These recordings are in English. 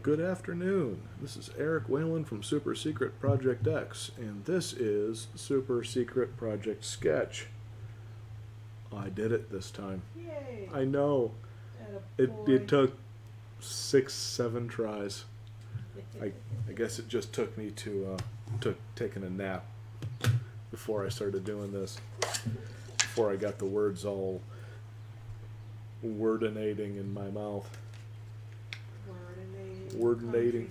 Good afternoon. This is Eric Whalen from Super Secret Project X, and this is Super Secret Project Sketch. I did it this time. Yay! I know. It took 6-7 tries. I guess it just took me to taking a nap before I started doing this. Before I got the words all wordinating in my mouth. Wordinating.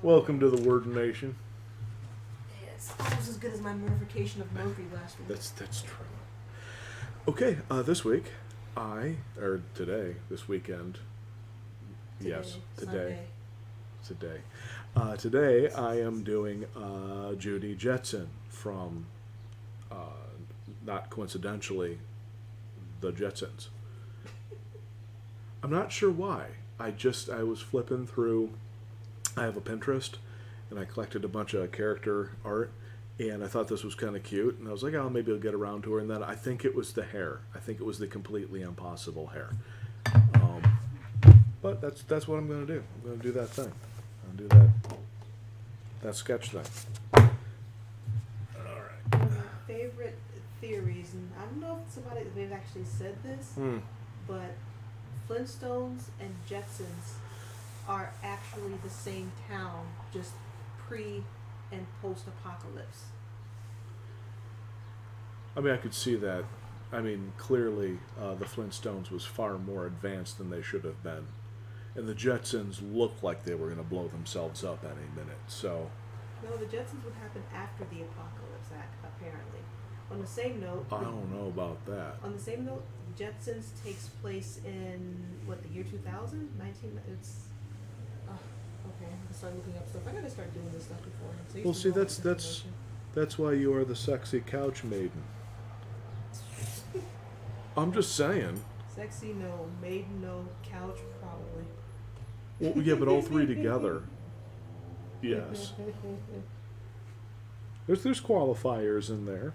Welcome to the Wordination. It's almost as good as my mortification of Murphy last week. That's true. Okay, this week, this weekend. Today I am doing Judy Jetson from, not coincidentally, the Jetsons. I'm not sure why. I was flipping through. I have a Pinterest, and I collected a bunch of character art, and I thought this was kind of cute, and I was like, oh, maybe I'll get around to her, and then I think it was the hair. I think it was the completely impossible hair. But that's what I'm going to do. I'm going to do that thing. I'm going to do that sketch thing. All right. One of my favorite theories, and I don't know if somebody they've actually said this, but Flintstones and Jetsons are actually the same town, just pre and post-apocalypse. I mean, I could see that. I mean, clearly the Flintstones was far more advanced than they should have been. And the Jetsons looked like they were going to blow themselves up any minute, so... No, the Jetsons would happen after the apocalypse, apparently. On the same note... I don't know about that. On the same note, Jetsons takes place in, the year 2000? Okay, I'm going to start looking up stuff. I got to start doing this stuff before. So Well, see, that's why you are the sexy couch maiden. I'm just saying. Sexy, no. Maiden, no. Couch, probably. Well, yeah, but all three together. Yes. There's qualifiers in there.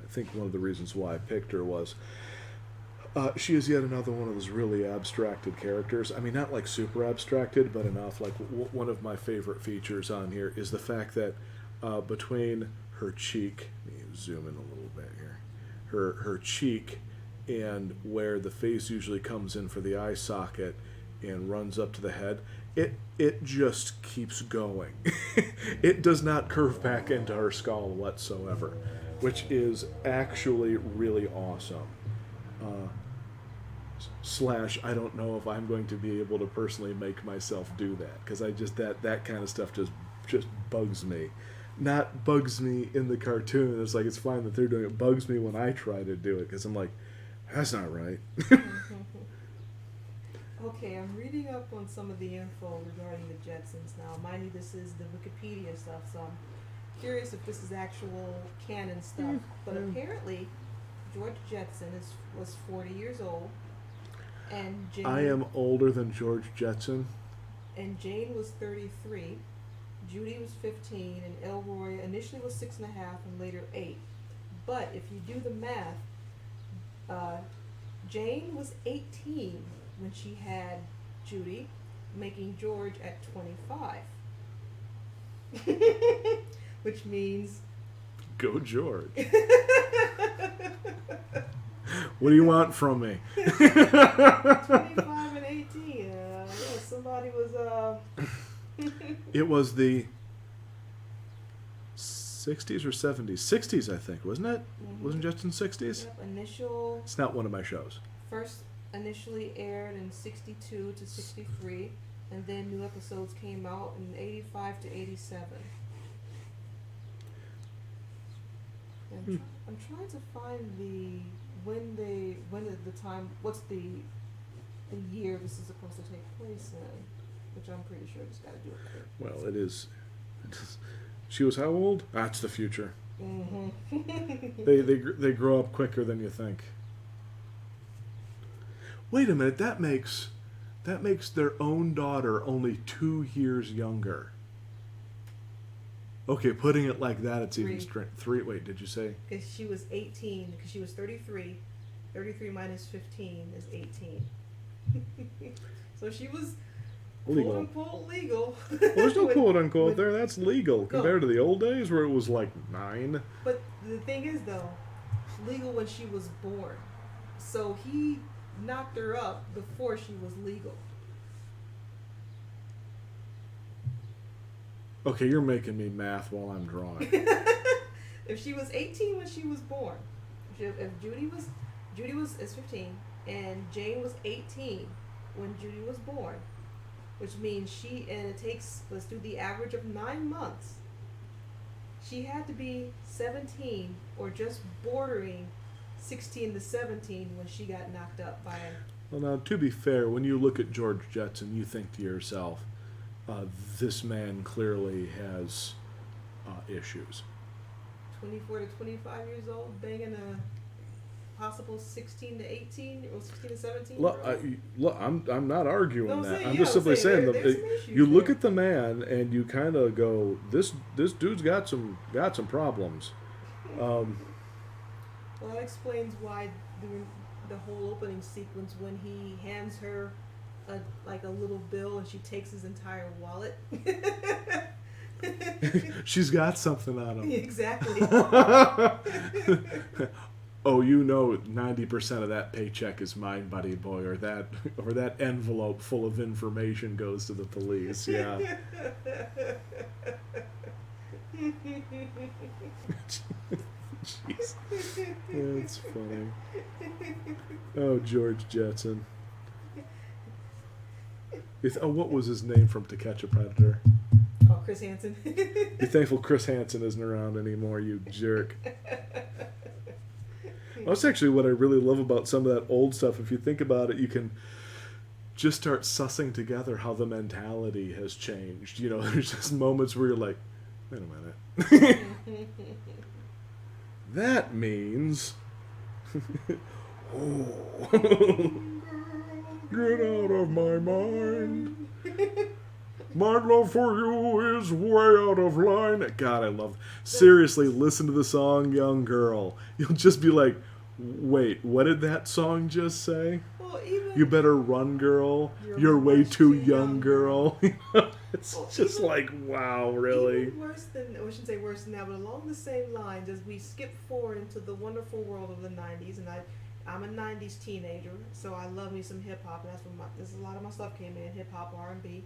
I think one of the reasons why I picked her was she is yet another one of those really abstracted characters. I mean, not like super abstracted, but enough. Like one of my favorite features on here is the fact that between her cheek, let me zoom in a little bit here, her cheek and where the face usually comes in for the eye socket and runs up to the head, it just keeps going. It does not curve back into her skull whatsoever, which is actually really awesome. / I don't know if I'm going to be able to personally make myself do that, because I just that kind of stuff just bugs me. Not bugs me in the cartoon. It's like it's fine that they're doing it. Bugs me when I try to do it, because I'm like, that's not right. Okay, I'm reading up on some of the info regarding the Jetsons now. Mind you, this is the Wikipedia stuff, so I'm curious if this is actual canon stuff. But apparently, George Jetson was 40 years old, and Jane... I am older than George Jetson. And Jane was 33, Judy was 15, and Elroy initially was 6.5 and later 8. But if you do the math, Jane was 18 when she had Judy, making George at 25. Which means... Go George. What do you want from me? 25 and 18. Yeah, somebody was... It was the 60s or 70s? 60s, I think, wasn't it? Mm-hmm. Wasn't Jetson 60s? Yep, initial... It's not one of my shows. First initially aired in 62 to 63, and then new episodes came out in 85 to 87. I'm trying to find what's the year this is supposed to take place in, which I'm pretty sure just got to do it. Well, it is. She was how old? That's the future. Mm-hmm. They grow up quicker than you think. Wait a minute, that makes their own daughter only 2 years younger. Okay, putting it like that, it's even 3. strange. 3. Wait, did you say? Because she was 18. Because she was 33. 33 minus 15 is 18. So she was Legal. quote unquote legal. Well, there's no When- quote unquote when- there. That's legal compared to the old days where it was like 9. But the thing is, though, legal when she was born. So he knocked her up before she was legal. Okay, you're making me math while I'm drawing. If she was 18 when she was born, if Judy is 15 and Jane was 18 when Judy was born, which means it takes, let's do the average of 9 months. She had to be 17 or just bordering 16 to 17 when she got knocked up by. Well, now, to be fair, when you look at George Jetson, you think to yourself, this man clearly has issues. 24 to 25 years old, banging a possible 16 to 18 or 16 to 17. Look, I'm not arguing No, I'm that. saying, I'm yeah, just simply saying there's some issues you look there. at the man and you kind of go, this dude's got some problems. Well, that explains why during the whole opening sequence, when he hands her a little bill and she takes his entire wallet. She's got something on him. Exactly. Oh, you know, 90% of that paycheck is mine, buddy boy, or that envelope full of information goes to the police. Yeah. Jeez. That's funny. Oh, George Jetson. What was his name from To Catch a Predator? Oh, Chris Hansen. Be thankful Chris Hansen isn't around anymore, you jerk. That's actually what I really love about some of that old stuff. If you think about it, you can just start sussing together how the mentality has changed. You know, there's just moments where you're like, wait a minute. That means... oh. Get out of my mind. My love for you is way out of line. God, I love... Seriously, listen to the song Young Girl. You'll just be like, wait, what did that song just say? Well, even You better run, girl. You're way too young, girl. It's Well, just even- like, wow, really? Even worse than, I shouldn't say worse than that, but along the same lines, as we skip forward into the wonderful world of the 90s, and I'm a 90s teenager, so I love me some hip-hop, and that's where a lot of my stuff came in, hip-hop, R&B.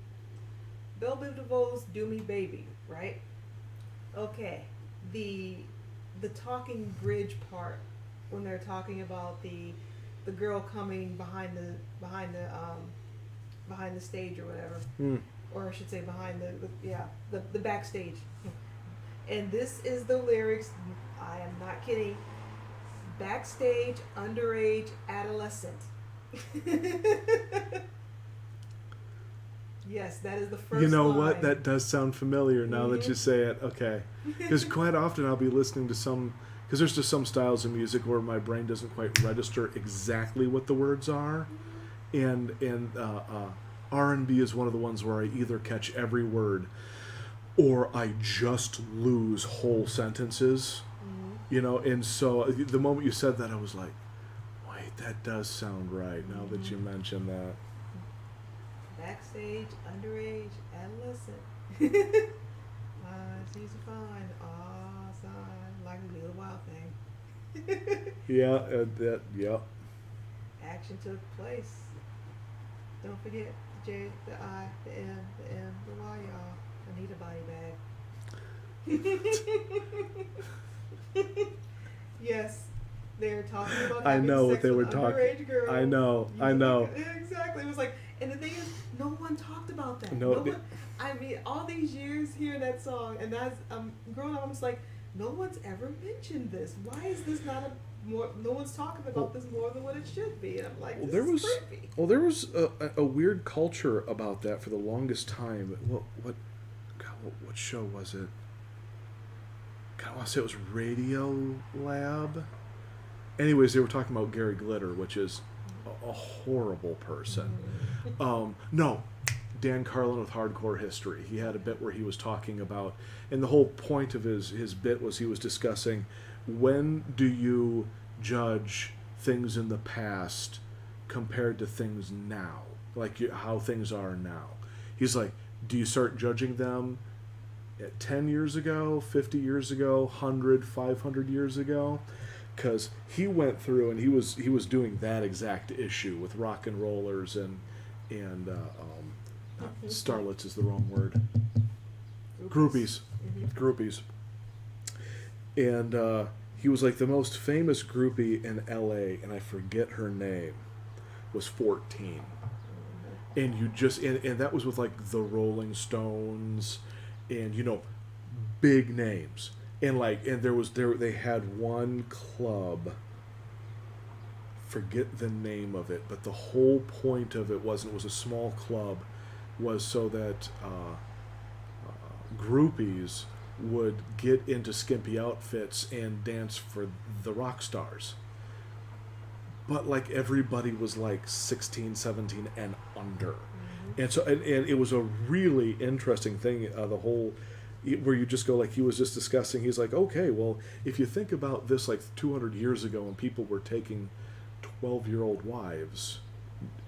Belle Biv DeVoe's Do Me Baby, right? Okay, the talking bridge part, when they're talking about the girl coming behind the stage or whatever. Or I should say behind the backstage. And this is the lyrics, I am not kidding, backstage, underage, adolescent. Yes, that is the first You know line. what? That does sound familiar now that you say it. Okay. Because quite often I'll be listening to because there's just some styles of music where my brain doesn't quite register exactly what the words are. And R&B is one of the ones where I either catch every word or I just lose whole sentences. You know, and so the moment you said that, I was like, wait, that does sound right now that you mentioned that. Backstage, underage, adolescent. She's a fine, sign, like a little wild thing. Yeah. Action took place. Don't forget the J, the I, the M, the M, the Y, y'all. I need a body bag. Yes, they're talking about I having know what sex they with were an talking- underage girl. I know. Yeah, exactly. It was like, and the thing is, no one talked about that. No, one, I mean, all these years hearing that song, and as I'm growing up, I'm just like, no one's ever mentioned this. Why is this not more? No one's talking about this more than what it should be. And I'm like, Well, this is creepy. there was a weird culture about that for the longest time. What show was it? God, I want to say it was Radio Lab. Anyways, they were talking about Gary Glitter, which is a horrible person. No, Dan Carlin with Hardcore History. He had a bit where he was talking about, and the whole point of his bit was he was discussing, when do you judge things in the past compared to things now, like how things are now. He's like, do you start judging them at 10 years ago, 50 years ago, 100, 500 years ago? Because he went through and he was doing that exact issue with rock and rollers and starlets is the wrong word. Groupies. Groupies. And he was like, the most famous groupie in LA, and I forget her name, was 14. And you just, and that was with like the Rolling Stones and, you know, big names. And like, and they had one club, forget the name of it, but the whole point of it was a small club, was so that groupies would get into skimpy outfits and dance for the rock stars. But like everybody was like 16, 17 and under. And so and it was a really interesting thing, the whole, where you just go, like he was just discussing, he's like, okay, well, if you think about this like 200 years ago when people were taking 12-year-old wives,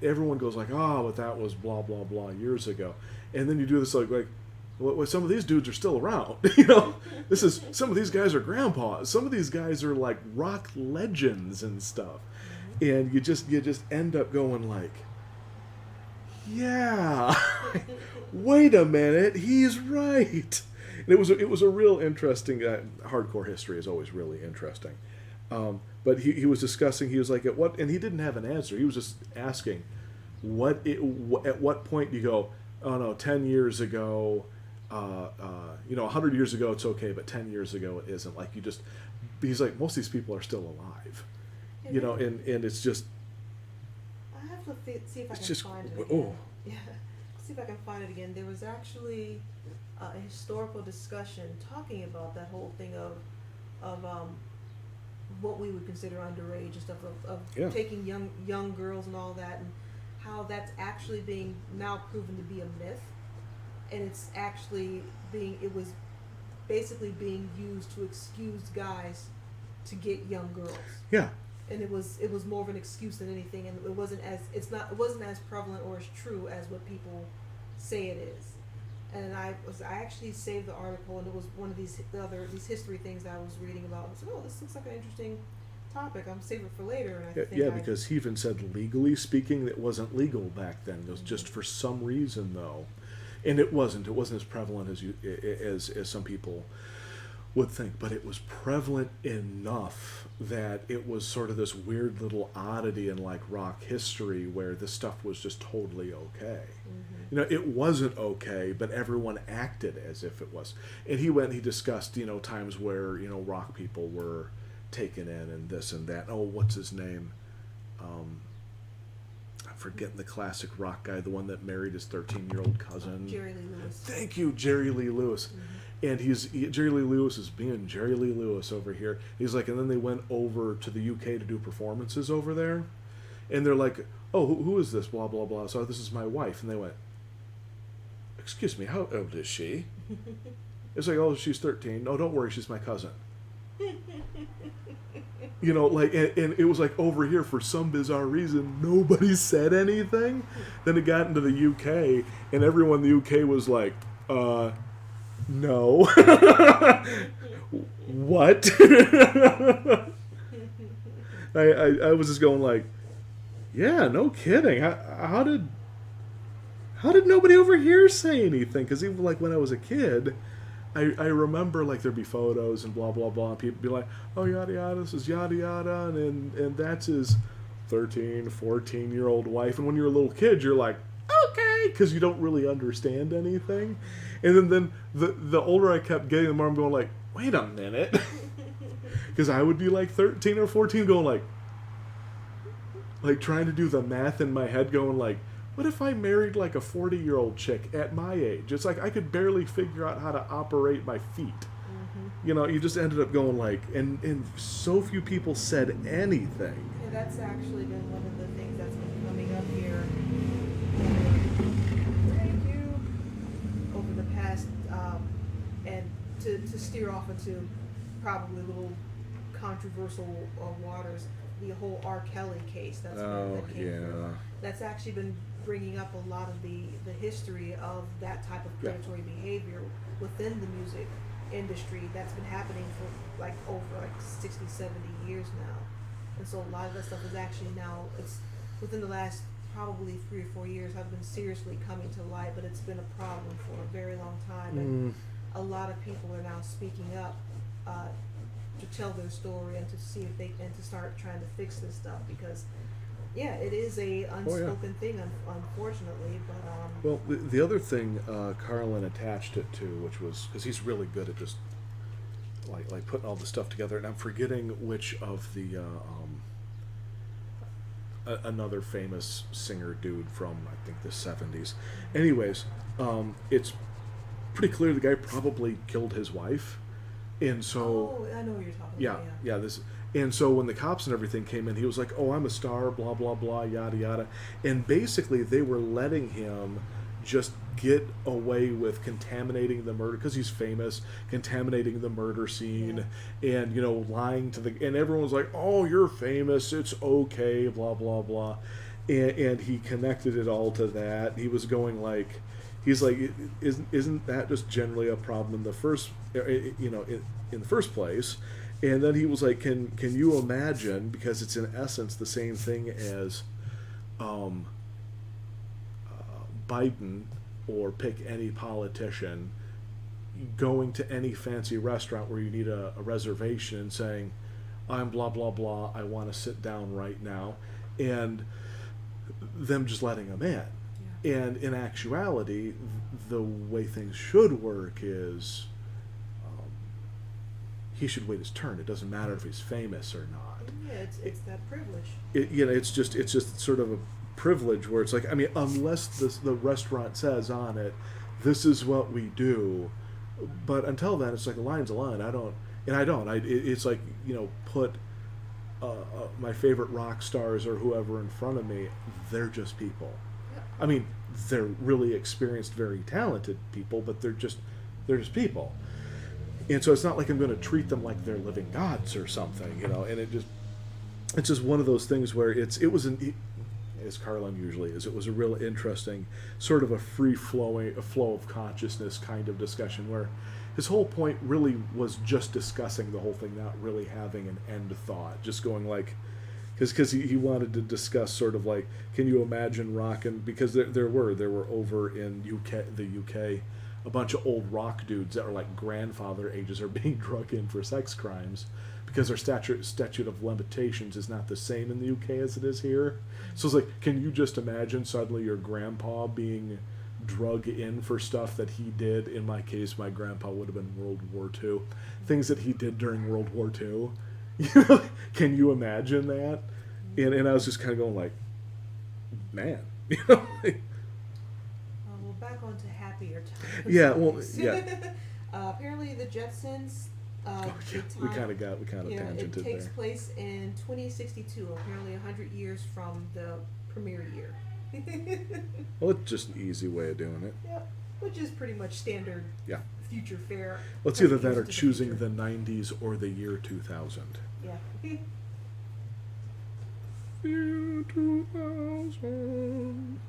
everyone goes like, oh, but that was blah, blah, blah years ago. And then you do this like well, some of these dudes are still around. You know, some of these guys are grandpas. Some of these guys are like rock legends and stuff. And you just end up going like, yeah, wait a minute, he's right. And it was a real interesting, hardcore history is always really interesting. But he was discussing, he was like, at what, and he didn't have an answer. He was just asking, at what point do you go, oh no, 10 years ago, 100 years ago it's okay, but 10 years ago it isn't. Like he's like, most of these people are still alive. You know, and it's just. I have to see if I can find it again. Yeah, see if I can find it again. There was actually a historical discussion talking about that whole thing of what we would consider underage and stuff of taking young girls and all that, and how that's actually being now proven to be a myth, and it's actually it was basically being used to excuse guys to get young girls. Yeah. And it was more of an excuse than anything, and it wasn't as prevalent or as true as what people say it is. And I actually saved the article, and it was one of these history things that I was reading about. I said, oh, this looks like an interesting topic. I'm saving it for later. And because he even said, legally speaking, it wasn't legal back then. It was just for some reason though, and it wasn't as prevalent as some people would think, but it was prevalent enough that it was sort of this weird little oddity in like rock history where this stuff was just totally okay. You know, it wasn't okay, but everyone acted as if it was. And he discussed, times where, rock people were taken in and this and that. Oh, what's his name? I'm forgetting the classic rock guy, the one that married his 13-year-old cousin. Jerry Lee Lewis. Thank you, Jerry Lee Lewis. And Jerry Lee Lewis is being Jerry Lee Lewis over here. He's like, and then they went over to the UK to do performances over there. And they're like, oh, who is this? Blah, blah, blah. So this is my wife. And they went, excuse me, how old is she? It's like, oh, she's 13. No, don't worry, she's my cousin. And it was like over here, for some bizarre reason, nobody said anything. Then it got into the UK, and everyone in the UK was like, no. What? I was just going like, yeah, no kidding. How did nobody over here say anything? Because even like when I was a kid, I remember like there'd be photos and blah blah blah, and people be like, oh yada yada, this is yada yada, and that's his 13, 14-year-old wife. And when you're a little kid, you're like, okay, because you don't really understand anything. And then the older I kept getting, the more I'm going like, wait a minute. Because I would be like 13 or 14 going like trying to do the math in my head going like, what if I married like a 40-year-old chick at my age? It's like I could barely figure out how to operate my feet. You just ended up going like, and so few people said anything. Yeah, that's actually been one of the things that's been coming up here. to steer off into probably a little controversial waters, the whole R. Kelly case that came through. That's actually been bringing up a lot of the history of that type of predatory behavior within the music industry that's been happening for like over like 60, 70 years now. And so a lot of that stuff is actually now, it's within the last probably 3 or 4 years have been seriously coming to light, but it's been a problem for a very long time. And a lot of people are now speaking up to tell their story and to see if they, and to start trying to fix this stuff, because yeah, it is a unspoken thing, unfortunately. But well, the other thing Carlin attached it to, which was because he's really good at just like putting all the stuff together, and I'm forgetting which of the another famous singer dude from I think the 70s. Anyways, it's pretty clear the guy probably killed his wife, and so I know what you're talking about. Yeah, this. And so when the cops and everything came in, he was like, "Oh, I'm a star, blah blah blah, yada yada," and basically they were letting him just get away with contaminating the murder because he's famous, contaminating the murder scene, and lying to the, and everyone's like, "Oh, you're famous, it's okay, blah blah blah," and he connected it all to that. He was going like, he's like, isn't that just generally a problem in the first, in the first place? And then he was like, can you imagine, because it's in essence the same thing as Biden, or pick any politician, going to any fancy restaurant where you need a reservation and saying, "I'm blah blah blah, I want to sit down right now," and them just letting him in. Yeah. And in actuality, the way things should work is he should wait his turn. It doesn't matter if he's famous or not. Yeah, it's that privilege. It's just sort of a privilege where it's like, I mean, unless the restaurant says on it, this is what we do, but until then, it's like a line's a line. It's like, put my favorite rock stars or whoever in front of me. They're just people. Yeah. I mean, they're really experienced, very talented people, but they're just people. And so it's not like I'm going to treat them like they're living gods or something, and it's just one of those things where it was as Carlin usually is, it was a real interesting sort of a flow of consciousness kind of discussion where his whole point really was just discussing the whole thing, not really having an end thought, just going like, because he wanted to discuss sort of like, can you imagine rocking, because there were over in the UK, a bunch of old rock dudes that are like grandfather ages are being drug in for sex crimes because their statute of limitations is not the same in the UK as it is here. So it's like, can you just imagine suddenly your grandpa being drug in for stuff that he did? In my case, my grandpa would have been World War II. Things that he did during World War II. Can you imagine that? And I was just kind of going like, man, back on to happier times. Yeah, well, yeah. Apparently, the Jetsons. We kind of tangented it takes there. place in 2062. Apparently, 100 years from the premiere year. Well, it's just an easy way of doing it. Yep, which is pretty much standard. Yeah. Future fare. Well, it's either that or choosing the 90s or the year 2000. Yeah. Year 2000.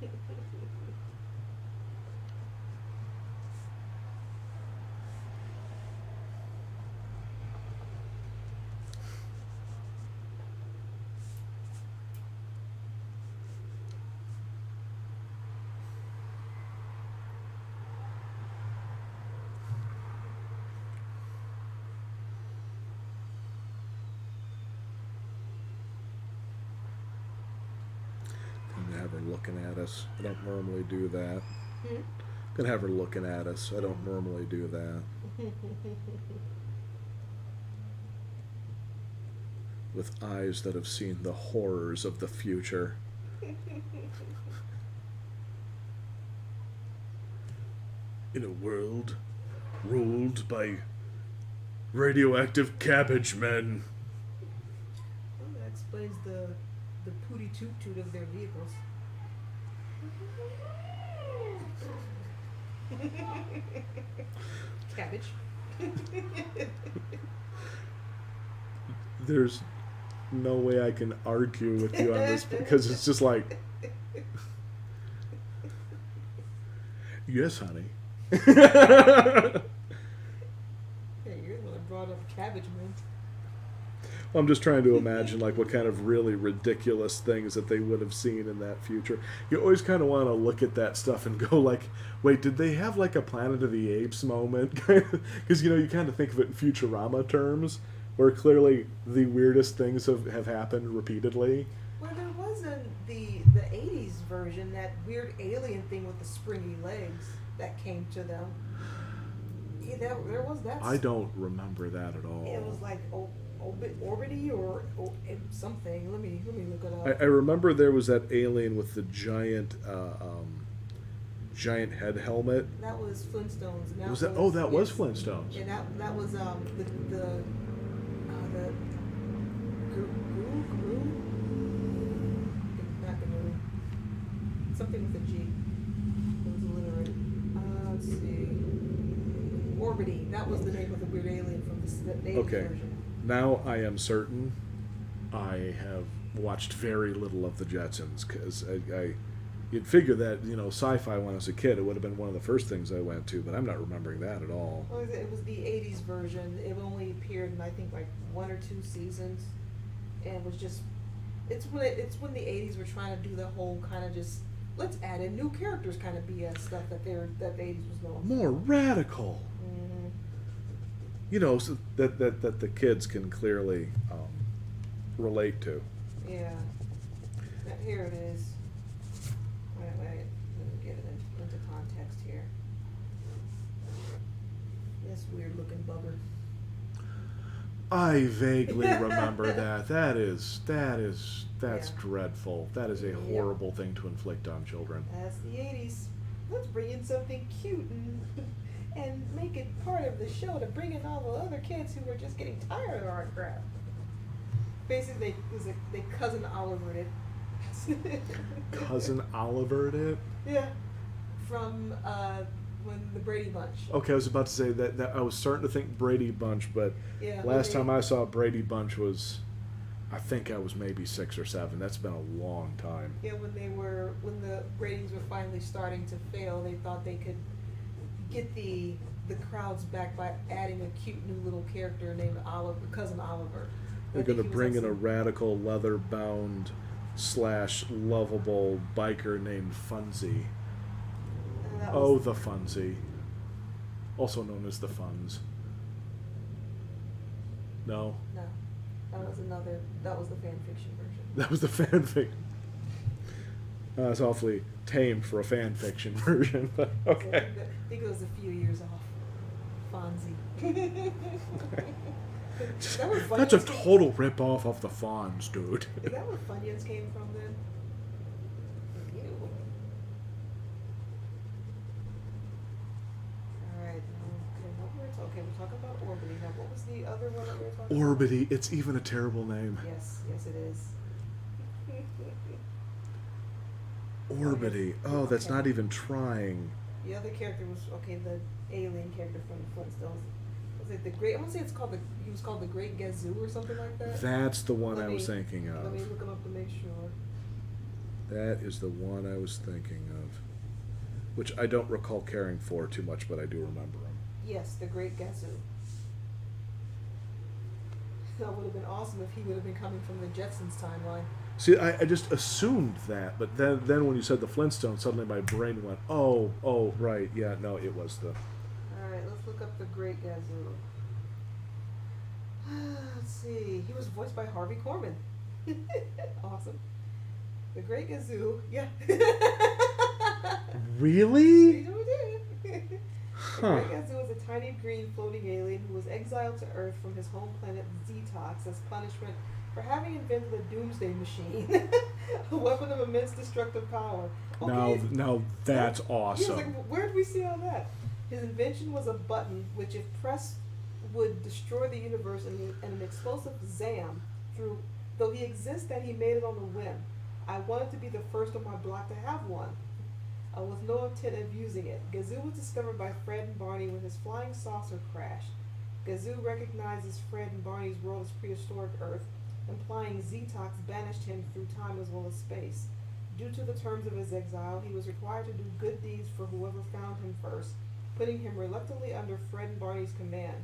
Have her looking at us. I don't normally do that. Gonna have her looking at us. I don't normally do that. With eyes that have seen the horrors of the future. In a world ruled by radioactive cabbage men. Well, that explains the pooty toot toot of their vehicles. Cabbage. There's no way I can argue with you on this because it's just like, yes, honey. Yeah, you're the one that brought up Cabbage Man. I'm just trying to imagine like what kind of really ridiculous things that they would have seen in that future. You always kind of want to look at that stuff and go like, wait, did they have like a Planet of the Apes moment? Because you kind of think of it in Futurama terms, where clearly the weirdest things have happened repeatedly. Well, there was in the 80s version that weird alien thing with the springy legs that came to them. Yeah, there was that. I don't remember that at all. It was like Orbity or something. Let me look it up. I remember there was that alien with the giant giant head helmet. That was Flintstones. And Was that? Oh, that was Flintstones. Yeah, that was the Gru? Not Gru. Something with a G. It was alliterated. Let's see. Orbity. That was the name of the weird alien from the 80s version. Now I am certain I have watched very little of the Jetsons because you'd figure that sci-fi when I was a kid it would have been one of the first things I went to, but I'm not remembering that at all. Well, it was the 80s version. It only appeared in I think like 1 or 2 seasons, and it was just it's when the 80s were trying to do the whole kind of just let's add in new characters kind of BS stuff that the 80s was known for. More radical. So that the kids can clearly relate to. Yeah. Here it is. Wait. Let me get it into context here. This weird looking bugger. I vaguely remember that. That's Yeah. dreadful. That is a horrible thing to inflict on children. That's the 80s. Let's bring in something cute and make it part of the show to bring in all the other kids who were just getting tired of our crap. Basically, they cousin Olivered it. Cousin Olivered it? Yeah, from when the Brady Bunch. Okay, I was about to say that I was starting to think Brady Bunch, but last time I saw Brady Bunch was, I think I was maybe 6 or 7. That's been a long time. Yeah, when the ratings were finally starting to fail, they thought they could get the crowds back by adding a cute new little character named Cousin Oliver. They're going to bring in a radical leather-bound / lovable biker named Funzy. The Funzy. Also known as the Funz. No? No. That was the fan fiction version. That was the fanfic. That's awfully tame for a fan fiction version, but okay. I think it was a few years off. Fonzie. That's a total rip-off of the Fonz, dude. Is that where Funyuns came from then? Ew. Alright, we're talking about Orbity. Now, what was the other one that we were talking about? Orbity, it's even a terrible name. Yes, it is. Orbity. Oh, that's not even trying. The other character was the alien character from the Flintstones. Was it the Great? I want to say he was called the Great Gazoo or something like that. That's the one I was thinking of. Let me look him up to make sure. That is the one I was thinking of, which I don't recall caring for too much, but I do remember him. Yes, the Great Gazoo. That would have been awesome if he would have been coming from the Jetsons timeline. See, I just assumed that, but then when you said the Flintstones, suddenly my brain went, oh, right, yeah, no, it was the... Alright, let's look up the Great Gazoo. Let's see, he was voiced by Harvey Korman. Awesome. The Great Gazoo, yeah. Really? The Great Gazoo is a tiny green floating alien who was exiled to Earth from his home planet Zetox as punishment for having invented a doomsday machine, a weapon of immense destructive power. Okay, now that's awesome. Like, where did we see all that? His invention was a button which, if pressed, would destroy the universe in an explosive zam. Though he exists, that he made it on a whim. I wanted to be the first on my block to have one, with no intent of using it. Gazoo was discovered by Fred and Barney when his flying saucer crashed. Gazoo recognizes Fred and Barney's world as prehistoric Earth, implying Zetox banished him through time as well as space. Due to the terms of his exile, he was required to do good deeds for whoever found him first, putting him reluctantly under Fred and Barney's command.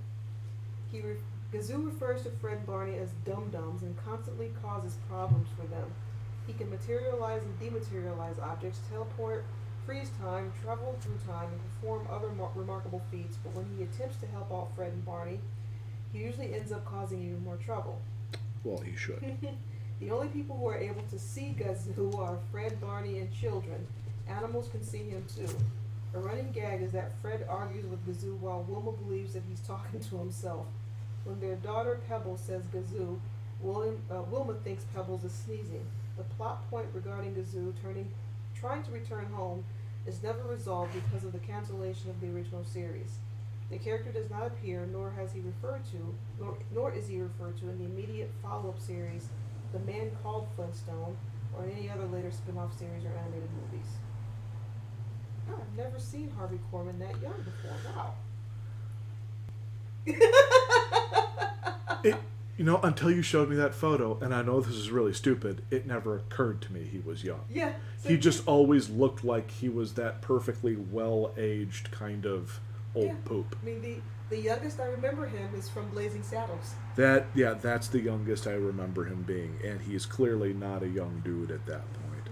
Gazoo refers to Fred and Barney as dum-dums and constantly causes problems for them. He can materialize and dematerialize objects, teleport, freeze time, travel through time, and perform other remarkable feats, but when he attempts to help out Fred and Barney, he usually ends up causing even more trouble. Well, he should. The only people who are able to see Gazoo are Fred, Barney, and children. Animals can see him too. A running gag is that Fred argues with Gazoo while Wilma believes that he's talking to himself. When their daughter Pebbles says Gazoo, Wilma thinks Pebbles is sneezing. The plot point regarding Gazoo trying to return home is never resolved because of the cancellation of the original series. The character does not appear, nor is he referred to in the immediate follow-up series, The Man Called Flintstone, or in any other later spin-off series or animated movies. Oh, I've never seen Harvey Korman that young before. Wow. Until you showed me that photo, and I know this is really stupid, it never occurred to me he was young. Yeah. He just always looked like he was that perfectly well-aged kind of old poop. I mean, the youngest I remember him is from Blazing Saddles. That's the youngest I remember him being, and he's clearly not a young dude at that point.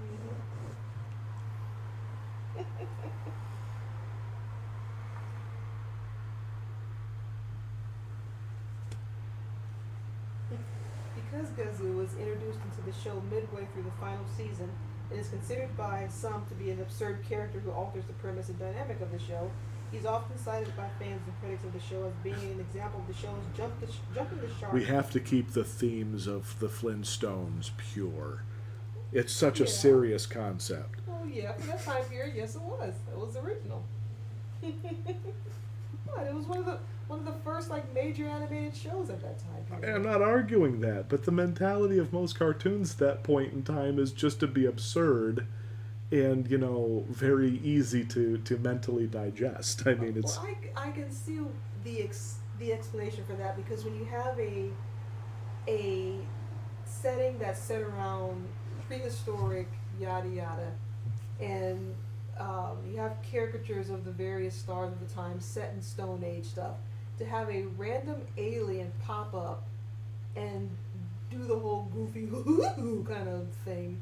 Because Gazoo was introduced into the show midway through the final season, and is considered by some to be an absurd character who alters the premise and dynamic of the show, he's often cited by fans and critics of the show as being an example of the show's jumping the shark. We have to keep the themes of the Flintstones pure. It's such a serious concept. Oh yeah, for that time period, yes it was. It was original. But it was one of the first major animated shows at that time period. I'm not arguing that, but the mentality of most cartoons at that point in time is just to be absurd and, very easy to mentally digest. I mean, it's... Well, I can see the explanation for that, because when you have a setting that's set around prehistoric yada yada, and you have caricatures of the various stars of the time set in Stone Age stuff, to have a random alien pop up and do the whole goofy kind of thing,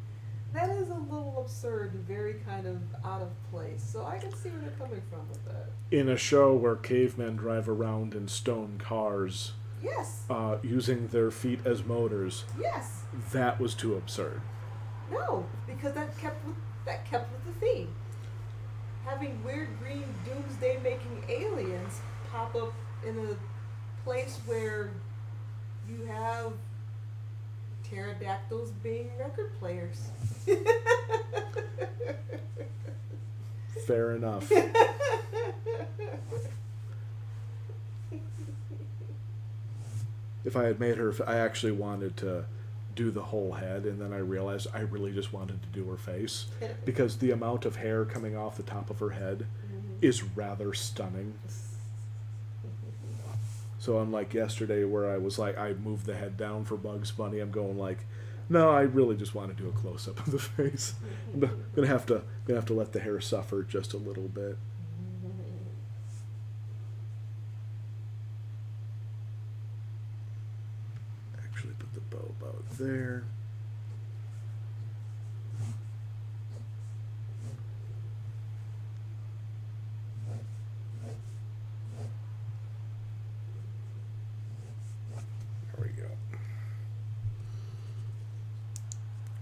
that is a little absurd and very kind of out of place. So I can see where they're coming from with that. In a show where cavemen drive around in stone cars, yes, using their feet as motors, yes, that was too absurd. No, because that kept with the theme. Having weird green doomsday-making aliens pop up in a place where you have pterodactyls being record players. Fair enough. If I had made her, I actually wanted to do the whole head, and then I realized I really just wanted to do her face, because the amount of hair coming off the top of her head is rather stunning. So unlike yesterday where I was like, I moved the head down for Bugs Bunny, I'm going like, no, I really just want to do a close-up of the face. I'm gonna have to let the hair suffer just a little bit. Actually put the bow about there. There we go.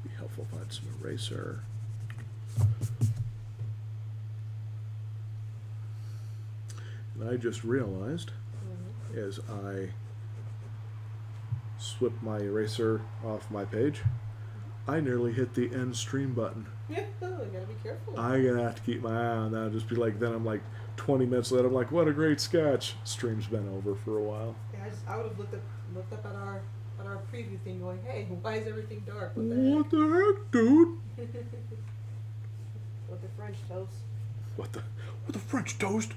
Be helpful if I had some eraser. And I just realized as I swept my eraser off my page, I nearly hit the end stream button. Yeah, you gotta be careful. I'm gonna have to keep my eye on that. I'll just be like, then I'm like 20 minutes later, I'm like, what a great sketch. Stream's been over for a while. Yeah, I would have looked up at our preview thing, going, hey, why is everything dark? What the heck, dude? What the French toast? What the French toast?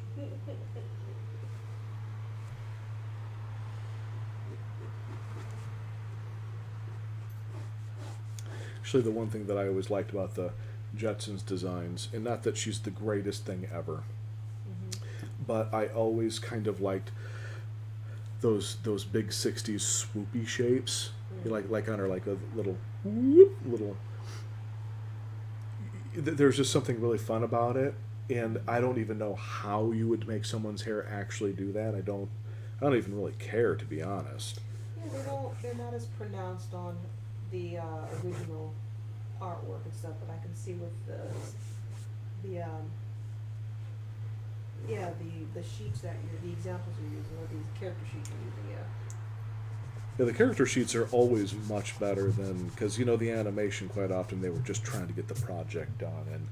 actually the one thing that I always liked about the Jetsons designs, and not that she's the greatest thing ever, but I always kind of liked those big '60s swoopy shapes, like on her like a little little. There's just something really fun about it, and I don't even know how you would make someone's hair actually do that. I don't even really care, to be honest. Yeah, they're not as pronounced on the original artwork and stuff, but I can see with the sheets that the examples you're using, or these character sheets you're using, yeah. Yeah, the character sheets are always much better than, because the animation, quite often they were just trying to get the project done, and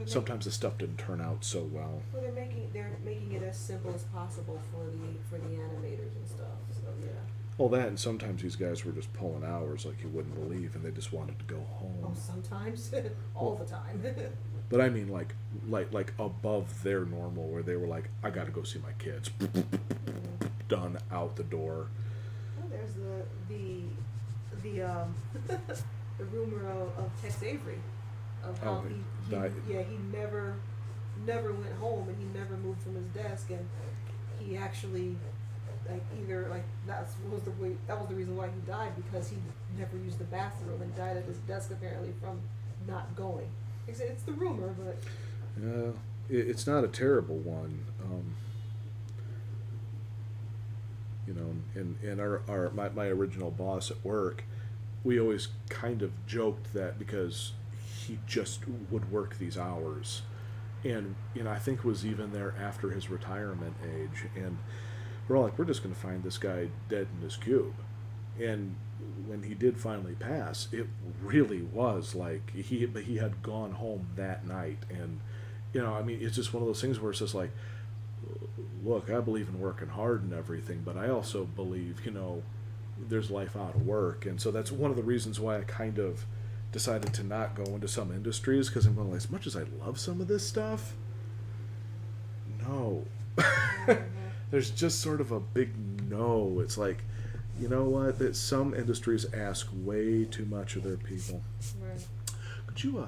sometimes the stuff didn't turn out so well. Well, they're making it as simple as possible for the animators and stuff. So yeah. Well, that, and sometimes these guys were just pulling hours like you wouldn't believe, and they just wanted to go home. Oh, sometimes, all the time. But I mean, like above their normal, where they were like, I got to go see my kids. Done, out the door. Well, there's the rumor of Tex Avery, of how he never went home, and he never moved from his desk, and he actually that was the reason why he died, because he never used the bathroom and died at his desk apparently from not going. It's the rumor, but it's not a terrible one. And my original boss at work, we always kind of joked that because he just would work these hours, and I think was even there after his retirement age, and we're all like, we're just going to find this guy dead in his cube. And when he did finally pass, it really was like he had gone home that night. And it's just one of those things where it's just like, look, I believe in working hard and everything, but I also believe there's life out of work. And so that's one of the reasons why I kind of decided to not go into some industries, because I'm going, as much as I love some of this stuff, no. There's just sort of a big no. It's like, you know what? That some industries ask way too much of their people. Right. Could you,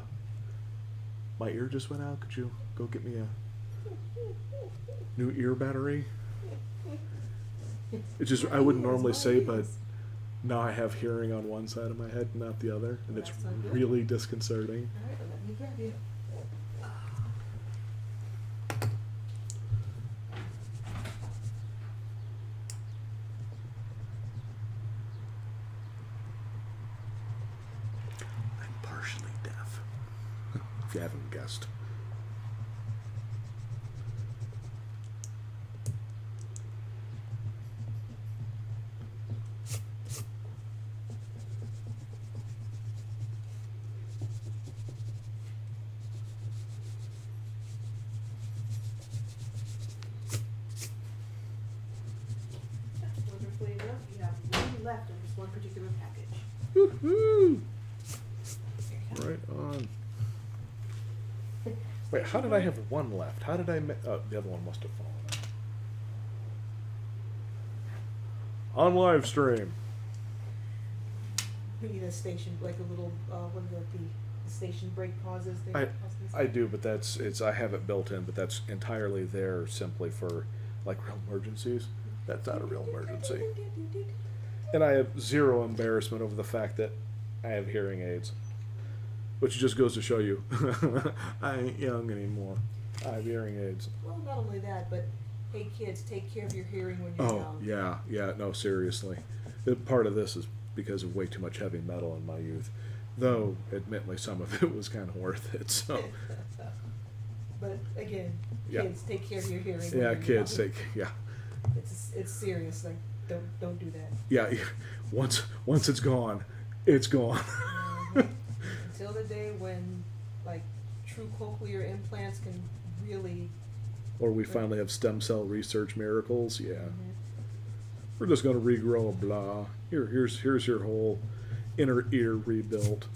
my ear just went out. Could you go get me a new ear battery? It's just, I wouldn't normally say, but now I have hearing on one side of my head, not the other, and it's really disconcerting. All right, let me grab you. Partially deaf, if you haven't guessed. Wonderfully enough, you have one left of this one particular package. Woohoo! Right on. Wait, how did I have one left? How did I the other one must have fallen out. On live stream. We need a station, like a little, what is it, the station break pauses? I do, but I have it built in, but that's entirely there simply for, like, real emergencies. That's not a real emergency. And I have zero embarrassment over the fact that I have hearing aids. Which just goes to show you, I ain't young anymore. I have hearing aids. Well, not only that, but hey kids, take care of your hearing when you're young. Yeah, no, seriously. Part of this is because of way too much heavy metal in my youth. Though, admittedly, some of it was kind of worth it, so. But again, kids, take care of your hearing. Yeah, kids, It's serious, like, don't do that. Yeah, once it's gone, it's gone. Until the day when, like, true cochlear implants can really... Or we finally have stem cell research miracles, yeah. We're just going to regrow a blah. Here's your whole inner ear rebuilt.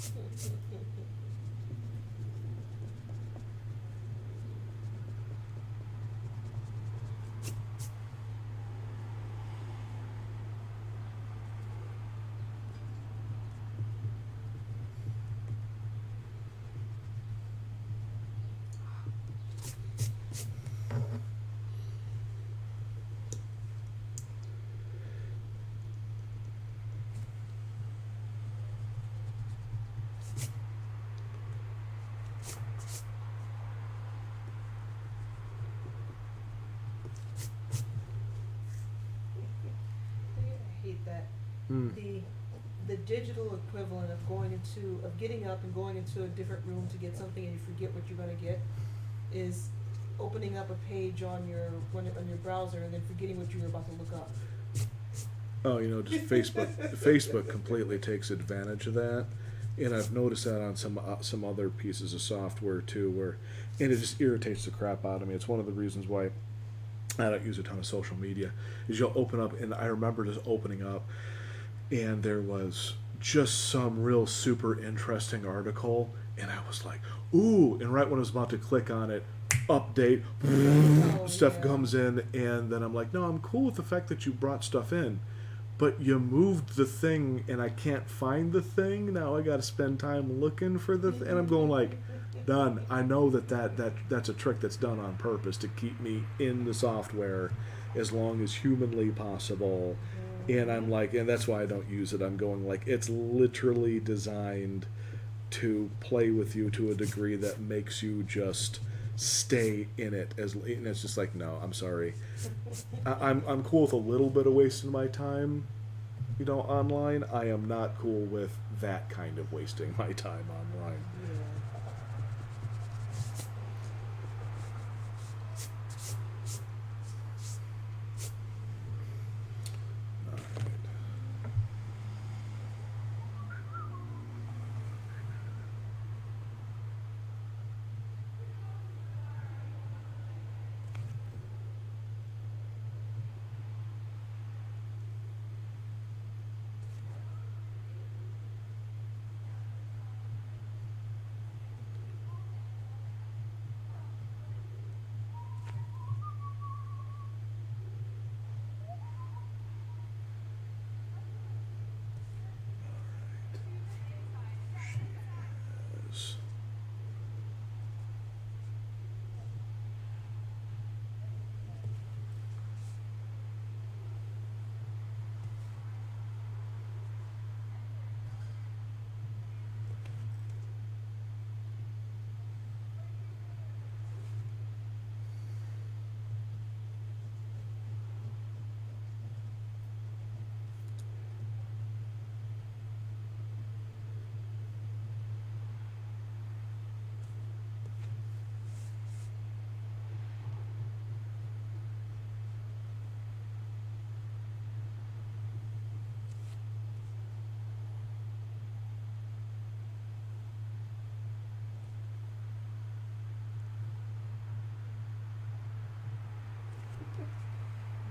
that Mm. the digital equivalent of getting up and going into a different room to get something and you forget what you're gonna get is opening up a page on your browser and then forgetting what you were about to look up. Oh, just Facebook. Facebook completely takes advantage of that, and I've noticed that on some other pieces of software too, and it just irritates the crap out of me. It's one of the reasons why I don't use a ton of social media. Is you'll open up, and I remember just opening up, and there was just some real super interesting article, and I was like, ooh, and right when I was about to click on it, update, stuff Yeah. comes in, and then I'm like, no, I'm cool with the fact that you brought stuff in, but you moved the thing, and I can't find the thing. Now I got to spend time looking for the and I'm going like, done. I know that's a trick that's done on purpose to keep me in the software as long as humanly possible. And I'm like, and that's why I don't use it. I'm going like, it's literally designed to play with you to a degree that makes you just stay in it. And it's just like, no, I'm sorry. I'm cool with a little bit of wasting my time, online. I am not cool with that kind of wasting my time online.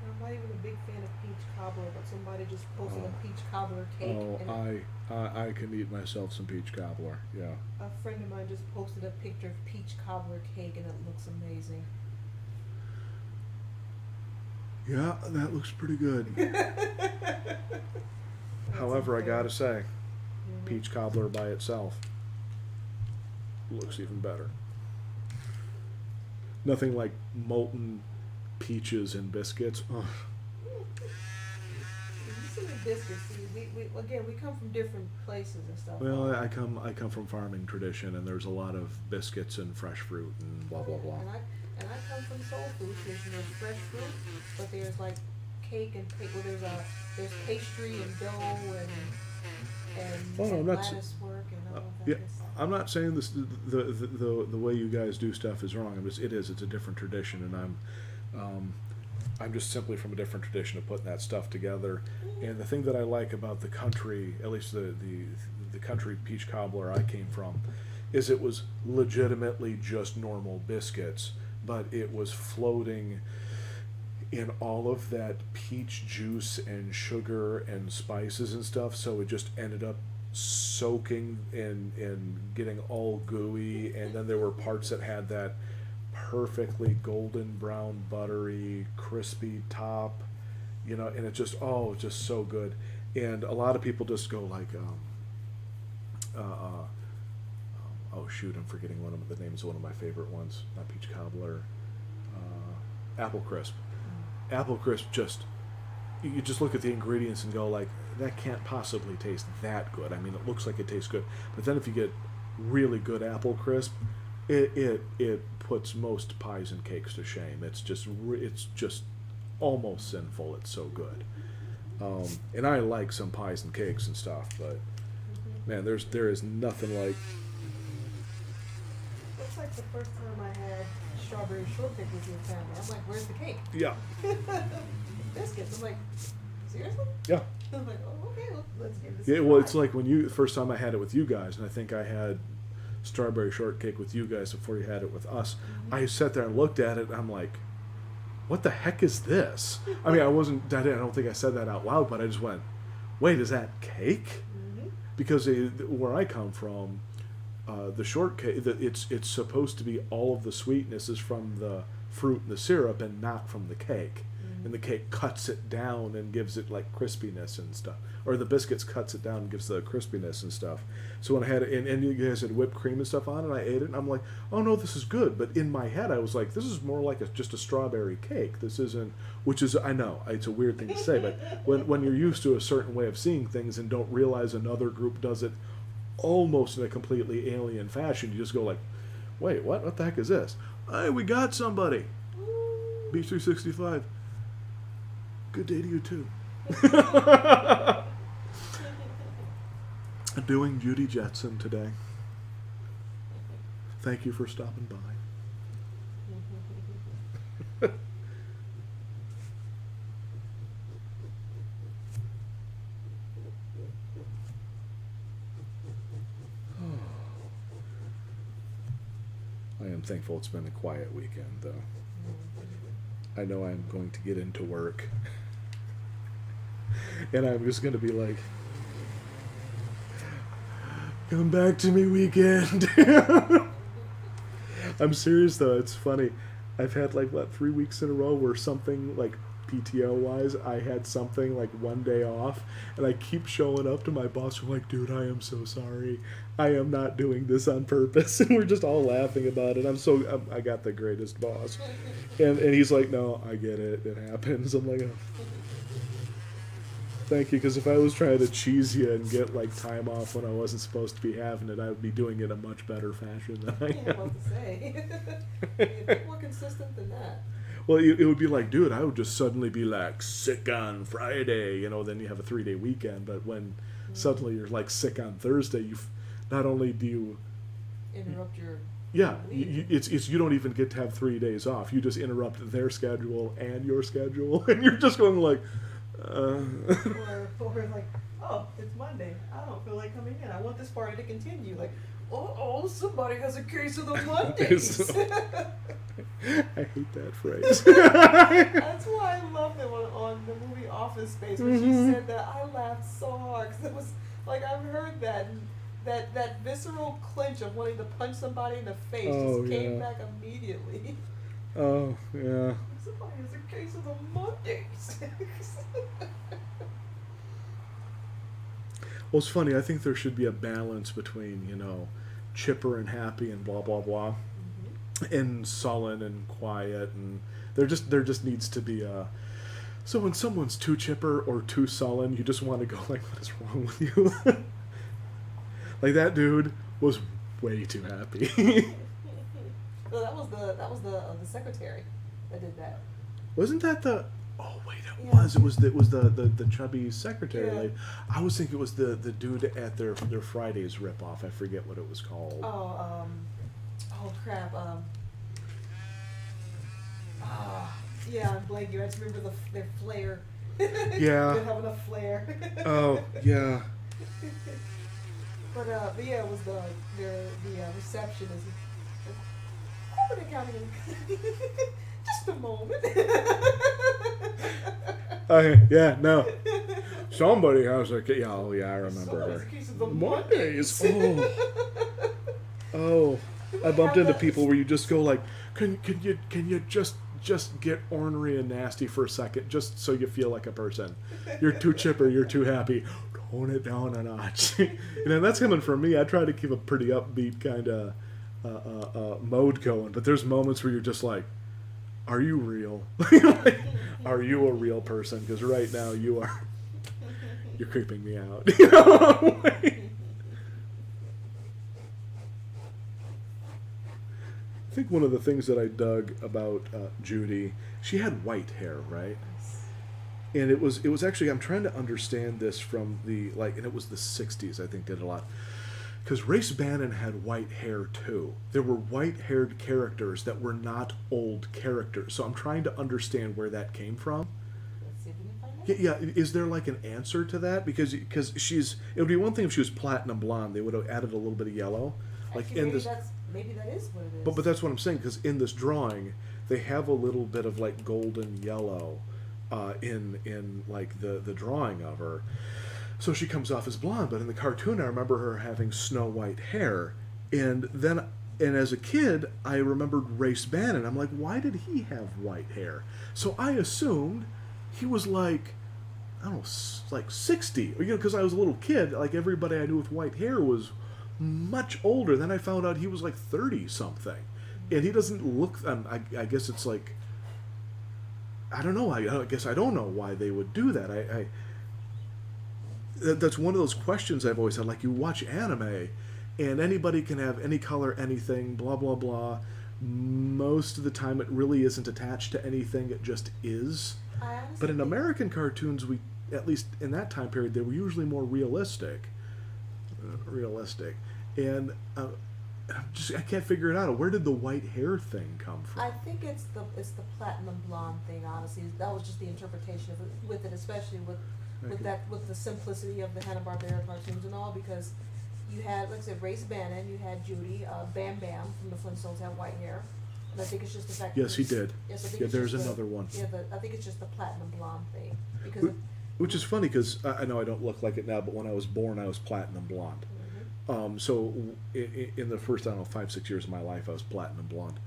I'm not even a big fan of peach cobbler, but somebody just posted a peach cobbler cake. Oh, I can eat myself some peach cobbler. Yeah. A friend of mine just posted a picture of peach cobbler cake, and it looks amazing. Yeah, that looks pretty good. However, I gotta say, peach cobbler by itself looks even better. Nothing like molten peaches and biscuits. Ugh. You see the biscuits. We come from different places and stuff. Well, I come from farming tradition, and there's a lot of biscuits and fresh fruit and blah blah blah. And I come from soul food tradition. There's fresh fruit, but there's like cake and there's pastry and dough and lattice work and all of that. Yeah, I'm not saying this the way you guys do stuff is wrong. It's a different tradition, and I'm just simply from a different tradition of putting that stuff together. And the thing that I like about the country, at least the country peach cobbler I came from, is it was legitimately just normal biscuits, but it was floating in all of that peach juice and sugar and spices and stuff, so it just ended up soaking and getting all gooey. And then there were parts that had that perfectly golden brown buttery crispy top, and it just just so good. And a lot of people just go like oh shoot, I'm forgetting one of the names of one of my favorite ones, not peach cobbler, apple crisp. Apple crisp, you just look at the ingredients and go like, that can't possibly taste that good. I mean, it looks like it tastes good, but then if you get really good apple crisp, it puts most pies and cakes to shame. It's just almost sinful. It's so good. And I like some pies and cakes and stuff, but man, there is nothing like. Looks like the first time I had strawberry shortcake with your family. I'm like, where's the cake? Yeah. Biscuits. I'm like, seriously? Yeah. I'm like, oh, okay, let's give this Yeah. a Well, try. it's like when the first time I had it with you guys, and I think I had strawberry shortcake with you guys before you had it with us. I sat there and looked at it, and I'm like, what the heck is this? I mean, I don't think I said that out loud, but I just went, wait, is that cake? Because where I come from, the shortcake, it's supposed to be all of the sweetness is from the fruit and the syrup and not from the cake. And the cake cuts it down and gives it like crispiness and stuff. Or the biscuits cuts it down and gives the crispiness and stuff. So when I had it, and you guys had whipped cream and stuff on it, and I ate it, and I'm like, oh no, this is good. But in my head, I was like, this is more like just a strawberry cake. This isn't, which is, I know, it's a weird thing to say, but when you're used to a certain way of seeing things and don't realize another group does it almost in a completely alien fashion, you just go like, wait, what? What the heck is this? Hey, we got somebody. B365. Good day to you too. Doing Judy Jetson today. Thank you for stopping by. I am thankful it's been a quiet weekend, though. I know I'm going to get into work. And I'm just going to be like, come back to me, weekend. I'm serious, though. It's funny. I've had, 3 weeks in a row where something, PTO-wise, I had something, one day off. And I keep showing up to my boss. I'm like, dude, I am so sorry. I am not doing this on purpose. And we're just all laughing about it. I got the greatest boss. And he's like, no, I get it. It happens. I'm like, oh. Thank you, because if I was trying to cheese you and get time off when I wasn't supposed to be having it, I would be doing it in a much better fashion than I am. I was about to say. You're a bit more consistent than that. Well, it would be like, dude, I would just suddenly be sick on Friday, then you have a 3-day weekend. But when suddenly you're sick on Thursday, not only do you interrupt your you don't even get to have 3 days off. You just interrupt their schedule and your schedule, and you're just going or oh, it's Monday. I don't feel like coming in. I want this party to continue. Somebody has a case of the Mondays. I hate that phrase. That's why I loved it on the movie Office Space when she said that. I laughed so hard because it was I've heard that visceral clinch of wanting to punch somebody in the face just came back immediately. Oh yeah. Somebody has a case of the Mondays. Well, it's funny. I think there should be a balance between, chipper and happy and blah blah blah, and sullen and quiet, and there just needs to be a. So when someone's too chipper or too sullen, you just want to go what is wrong with you? That dude was way too happy. Well, that was the secretary that did that. Wasn't that the? Oh wait, it was. It was the chubby secretary. Yeah. I was thinking it was the dude at their Fridays ripoff. I forget what it was called. Oh crap. Yeah, I'm blanking. I just remember their flare. Yeah. They're having a flare. Oh yeah. But yeah, it was the receptionist. Corporate accounting. Just a moment. Yeah, no. Somebody has a key. Oh, yeah, I remember Somebody's her. case of the Mondays. Mondays. Oh. I bumped into people where you just go can you just get ornery and nasty for a second, just so you feel like a person. You're too chipper. You're too happy. Tone it down a notch. That's coming from me. I try to keep a pretty upbeat kind of mode going, but there's moments where you're just like, are you real? Are you a real person? Because right now you're creeping me out. I think one of the things that I dug about Judy, she had white hair, right? And it was actually, I'm trying to understand this from the, like, and it was the 60s, I think, did a lot. Because Race Bannon had white hair too. There were white-haired characters that were not old characters. So I'm trying to understand where that came from. Let's see if we can find out. Yeah, is there like an answer to that? Because it would be one thing if she was platinum blonde. They would have added a little bit of yellow, like Actually, in this. maybe that is what it is. But that's what I'm saying. Because in this drawing, they have a little bit of like golden yellow, in like the drawing of her. So she comes off as blonde, but in the cartoon, I remember her having snow white hair, and as a kid, I remembered Race Bannon. I'm like, why did he have white hair? So I assumed he was like, I don't know, like 60, because I was a little kid. Like everybody I knew with white hair was much older. Then I found out he was like 30 something, and he doesn't look. I guess it's like, I don't know. I guess I don't know why they would do that. That's one of those questions I've always had. Like, you watch anime, and anybody can have any color, anything, blah, blah, blah. Most of the time, it really isn't attached to anything. It just is. But in American cartoons, at least in that time period, they were usually more realistic. And I can't figure it out. Where did the white hair thing come from? I think it's the platinum blonde thing. Honestly, that was just the interpretation of it, with it, especially with the simplicity of the Hanna-Barbera cartoons and all, because you had, like I said, Race Bannon, you had Judy, Bam Bam from the Flintstones had white hair, and I think it's just the fact. Yes, he did. Yes, I think yeah, it's there's just another one. Yeah, I think it's just the platinum blonde thing, because Which is funny because I know I don't look like it now, but when I was born, I was platinum blonde. So in the first, I don't know, 5-6 years of my life, I was platinum blonde.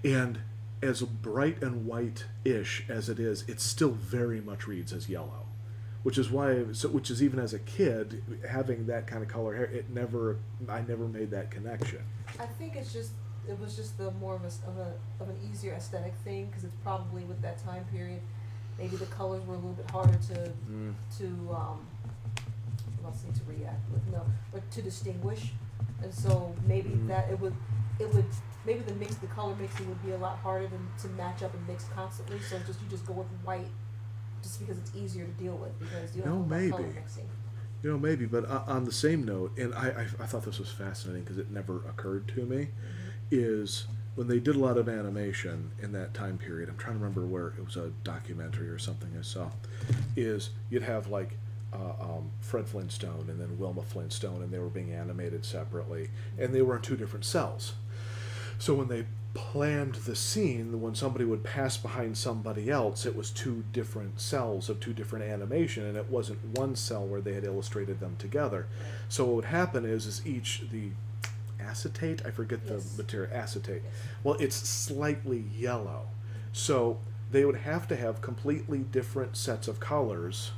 And as bright and white-ish as it is, it still very much reads as yellow. Which is why, which is even as a kid, having that kind of color hair, I never made that connection. I think it was just the more of an easier aesthetic thing, because it's probably with that time period, maybe the colors were a little bit harder to react with, but to distinguish, and so maybe that it would maybe the color mixing would be a lot harder to match up and mix constantly. So you just go with white, just because it's easier to deal with, because you don't have color mixing. Maybe, but on the same note, and I thought this was fascinating because it never occurred to me, is when they did a lot of animation in that time period, I'm trying to remember where it was, a documentary or something I saw, is you'd have like Fred Flintstone and then Wilma Flintstone, and they were being animated separately, and they were in 2 different cells. So when they planned the scene, when somebody would pass behind somebody else, it was 2 different cells of 2 different animation, and it wasn't one cell where they had illustrated them together. So what would happen is the acetate, I forget the material, acetate, well, it's slightly yellow. So they would have to have completely different sets of colors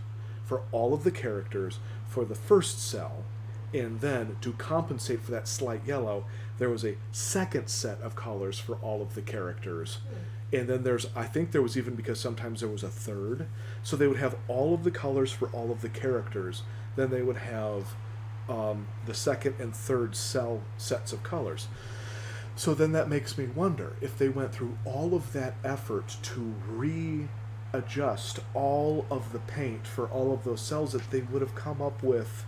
for all of the characters for the first cell, and then to compensate for that slight yellow, there was a second set of colors for all of the characters. And then I think there was even, because sometimes there was a third, so they would have all of the colors for all of the characters, then they would have the second and third cell sets of colors. So then that makes me wonder if they went through all of that effort to readjust all of the paint for all of those cells, that they would have come up with,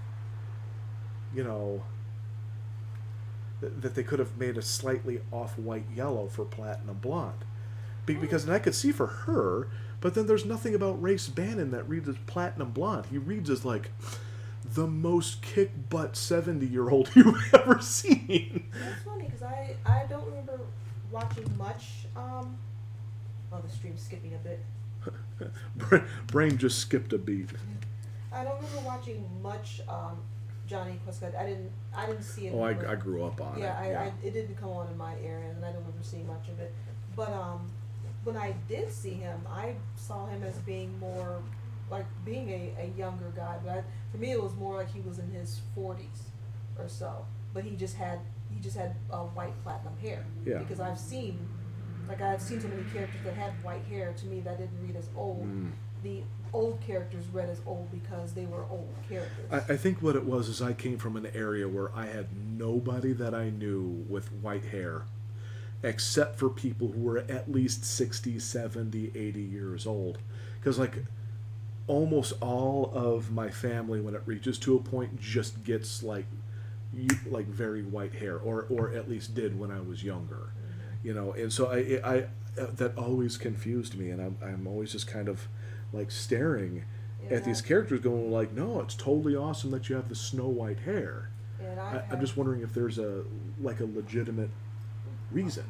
that they could have made a slightly off-white yellow for platinum blonde. Because, and I could see for her, but then there's nothing about Race Bannon that reads as platinum blonde. He reads as like the most kick-butt 70-year-old you've ever seen. That's funny, because I don't remember watching much. The stream's skipping a bit. Brain just skipped a beat. I don't remember watching much Johnny Questcott. I didn't see it. Oh, I grew up on it. Yeah, it didn't come on in my area, and I don't remember seeing much of it. But when I did see him, I saw him as being more like being a younger guy. But for me, it was more like he was in his 40s or so. But he just had white platinum hair. Yeah. Because I've seen so many characters that had white hair. To me, that didn't read as old. The old characters read as old because they were old characters. I think what it was is I came from an area where I had nobody that I knew with white hair, except for people who were at least 60, 70, 80 years old. because like almost all of my family, when it reaches to a point, just gets like like very white hair, or at least did when I was younger, you know. And so I that always confused me, and I'm always just kind of like staring at these characters, going like, no, it's totally awesome that you have the snow white hair. And I'm just wondering if there's a legitimate reason.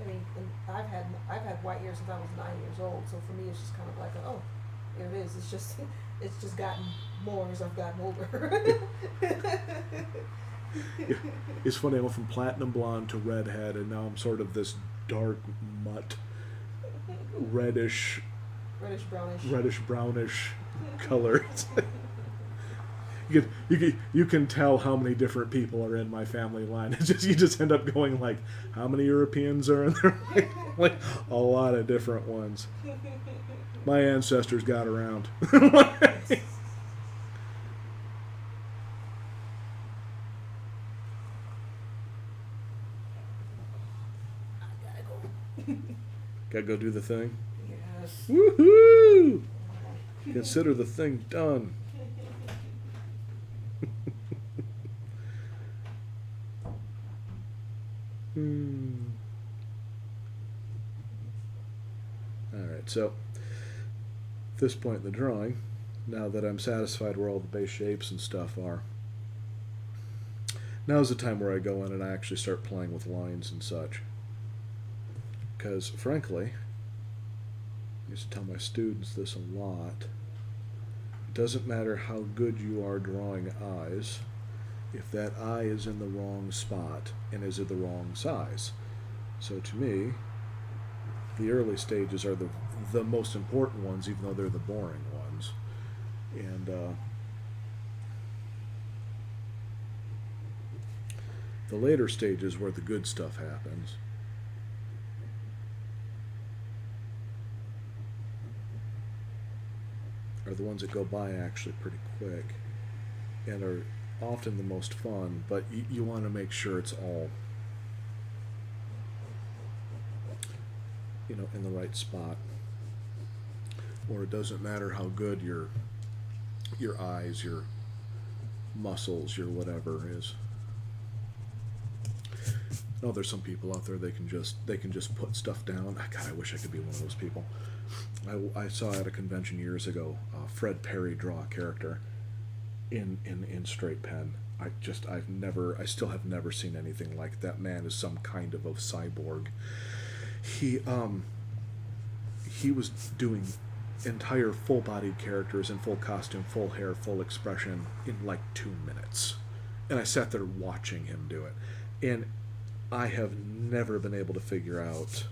I mean, and I've had white hair since I was 9 years old, so for me it's just kind of like, oh, there it is. It's just gotten more as I've gotten older. It's funny. I went from platinum blonde to redhead, and now I'm sort of this dark mutt, reddish brownish color. You can tell how many different people are in my family line. It's just, you just end up going like, how many Europeans are in there? Like a lot of different ones. My ancestors got around. Gotta go do the thing. Yes. Woohoo! Consider the thing done. Alright, so at this point in the drawing, now that I'm satisfied where all the base shapes and stuff are, now's the time where I go in and I actually start playing with lines and such. Because, frankly, I used to tell my students this a lot. It doesn't matter how good you are drawing eyes, if that eye is in the wrong spot and is it the wrong size. So to me, the early stages are the most important ones, even though they're the boring ones. And the later stages where the good stuff happens. Are the ones that go by actually pretty quick and are often the most fun, but you want to make sure it's all, you know, in the right spot. Or it doesn't matter how good your eyes, your muscles, your whatever is. No, there's some people out there they can just put stuff down. God, I wish I could be one of those people. I saw at a convention years ago Fred Perry draw a character in straight pen. I still have never seen anything like that. Man is some kind of a cyborg. He was doing entire full-bodied characters in full costume, full hair, full expression in like 2 minutes, and I sat there watching him do it, and I have never been able to figure out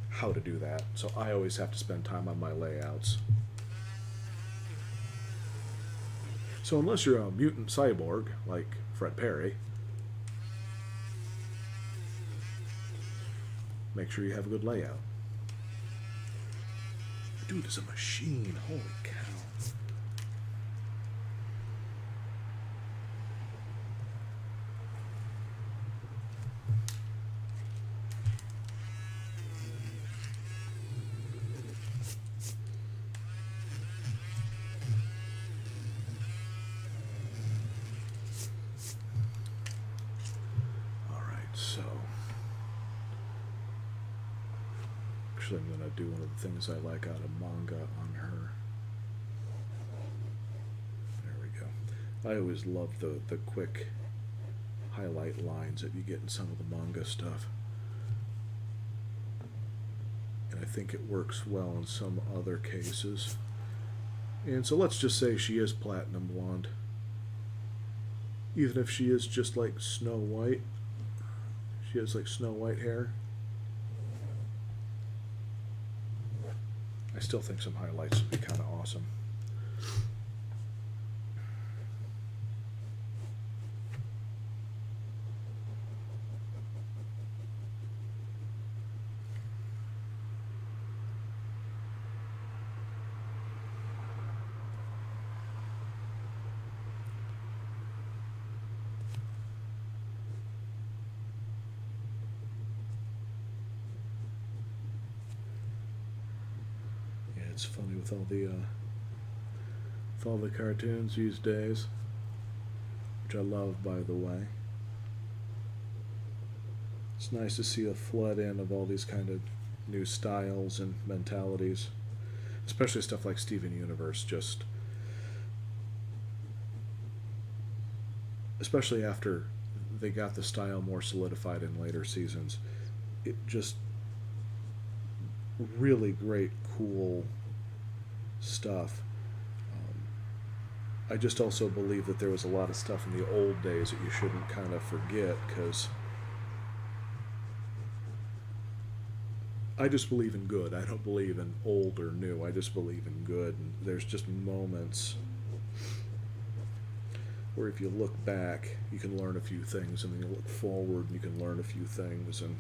how to do that. So I always have to spend time on my layouts. So unless you're a mutant cyborg like Fred Perry, make sure you have a good layout. Dude is a machine. Holy cow. Actually, I'm going to do one of the things I like out of manga on her. There we go. I always love the quick highlight lines that you get in some of the manga stuff. And I think it works well in some other cases. And so let's just say she is platinum blonde. Even if she is just like Snow White. She has like Snow White hair. I still think some highlights would be kind of awesome. It's funny with all the cartoons these days, which I love, by the way. It's nice to see a flood in of all these kind of new styles and mentalities, especially stuff like Steven Universe. Just especially after they got the style more solidified in later seasons, it just really great, cool stuff. I just also believe that there was a lot of stuff in the old days that you shouldn't kind of forget, because I just believe in good. I don't believe in old or new. I just believe in good. And there's just moments where if you look back, you can learn a few things, and then you look forward and you can learn a few things. And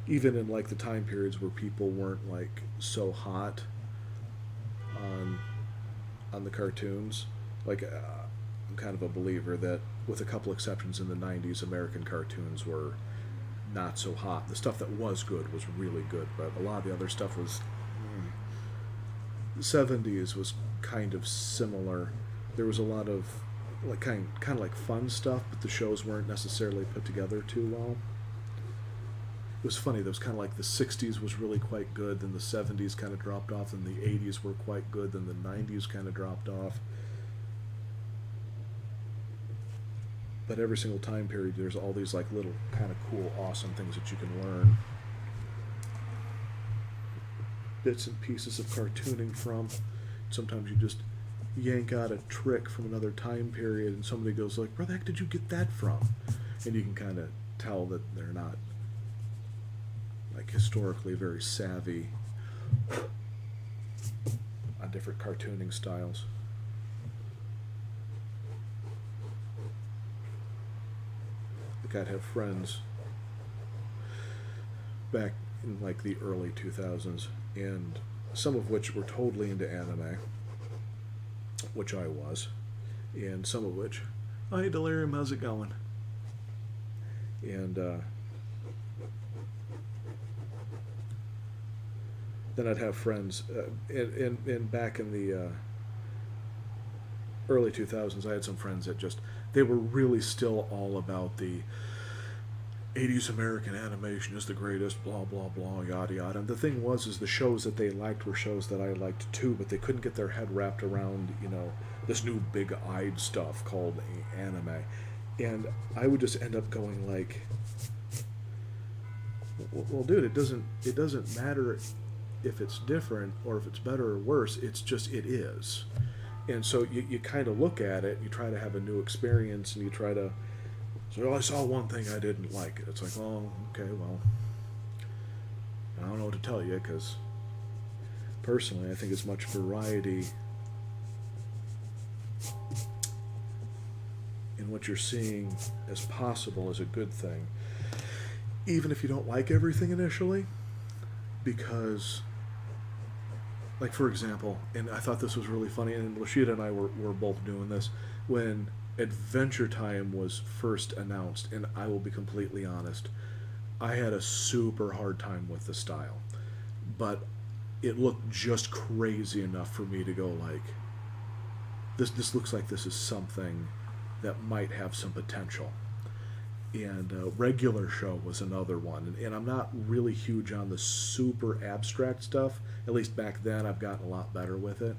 even in like the time periods where people weren't like so hot on the cartoons, like I'm kind of a believer that, with a couple exceptions, in the 90s, American cartoons were not so hot. The stuff that was good was really good, but a lot of the other stuff was... The 70s was kind of similar. There was a lot of like kind of like fun stuff, but the shows weren't necessarily put together too well. It was funny, there was kind of like the 60s was really quite good, then the 70s kind of dropped off, and the 80s were quite good, then the 90s kind of dropped off. But every single time period, there's all these like little kind of cool, awesome things that you can learn. Bits and pieces of cartooning from. Sometimes you just yank out a trick from another time period, and somebody goes like, "Where the heck did you get that from?" And you can kind of tell that they're not like historically very savvy on different cartooning styles. Like I'd have friends back in like the early 2000s, and some of which were totally into anime, which I was, and some of which, "Oh, hey Delirium, how's it going?" And then I'd have friends, and back in the early 2000s, I had some friends that just, they were really still all about the 80s American animation is the greatest, blah, blah, blah, yada, yada. And the thing was, is the shows that they liked were shows that I liked too, but they couldn't get their head wrapped around, you know, this new big-eyed stuff called anime. And I would just end up going like, well, dude, it doesn't matter if it's different or if it's better or worse. It's just, it is. And so you kind of look at it, you try to have a new experience, and you try to, so I saw one thing I didn't like. It's like, oh, okay, well, I don't know what to tell you, because personally I think as much variety in what you're seeing as possible is a good thing, even if you don't like everything initially, because, like, for example, and I thought this was really funny, and Lashida and I were both doing this, when Adventure Time was first announced, and I will be completely honest, I had a super hard time with the style, but it looked just crazy enough for me to go like, this looks like this is something that might have some potential. And Regular Show was another one, and I'm not really huge on the super abstract stuff, at least back then. I've gotten a lot better with it.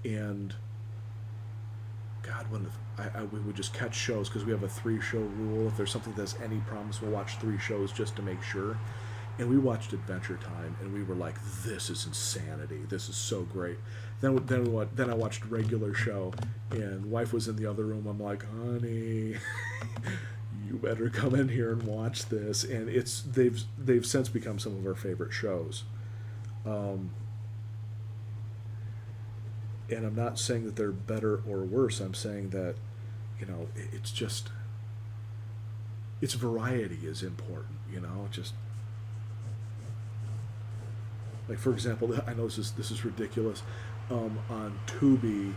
And God, we would just catch shows, because we have a 3-show rule. If there's something that's any problems, we'll watch 3 shows just to make sure. And we watched Adventure Time, and we were like, this is insanity. This is so great. Then I watched Regular Show, and wife was in the other room. I'm like, honey, you better come in here and watch this. And they've since become some of our favorite shows. And I'm not saying that they're better or worse. I'm saying that, you know, it's just, its variety is important, you know, just, like, for example, I know this is ridiculous, on Tubi,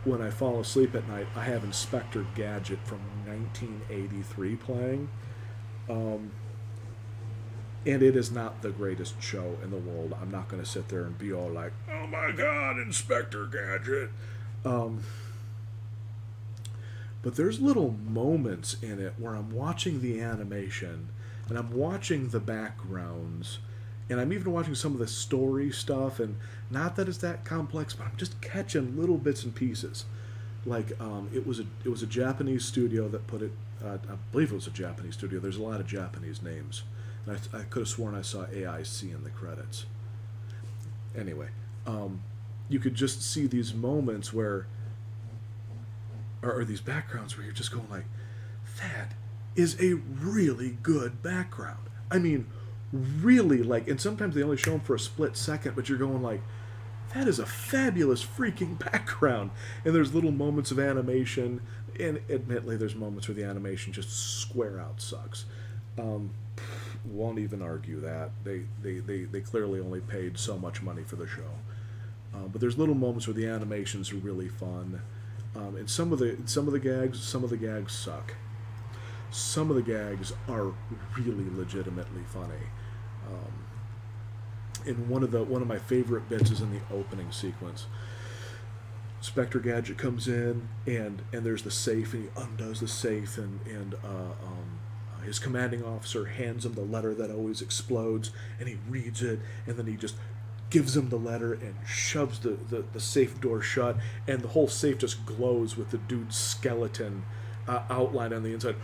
when I fall asleep at night, I have Inspector Gadget from 1983 playing, And it is not the greatest show in the world. I'm not going to sit there and be all like, oh my god, Inspector Gadget. But there's little moments in it where I'm watching the animation and I'm watching the backgrounds and I'm even watching some of the story stuff, and not that it's that complex, but I'm just catching little bits and pieces. Like it was a Japanese studio that put it. I believe it was a Japanese studio. There's a lot of Japanese names. And I could have sworn I saw AIC in the credits. Anyway, you could just see these moments where, or these backgrounds where you're just going like, that is a really good background. I mean, really, like, and sometimes they only show them for a split second, but you're going like, that is a fabulous freaking background. And there's little moments of animation, and admittedly, there's moments where the animation just square out sucks. Won't even argue that. They clearly only paid so much money for the show. But there's little moments where the animations are really fun. And some of the gags suck. Some of the gags are really legitimately funny. And one of my favorite bits is in the opening sequence. Inspector Gadget comes in and there's the safe, and he undoes the safe, and his commanding officer hands him the letter that always explodes, and he reads it, and then he just gives him the letter and shoves the safe door shut, and the whole safe just glows with the dude's skeleton outline on the inside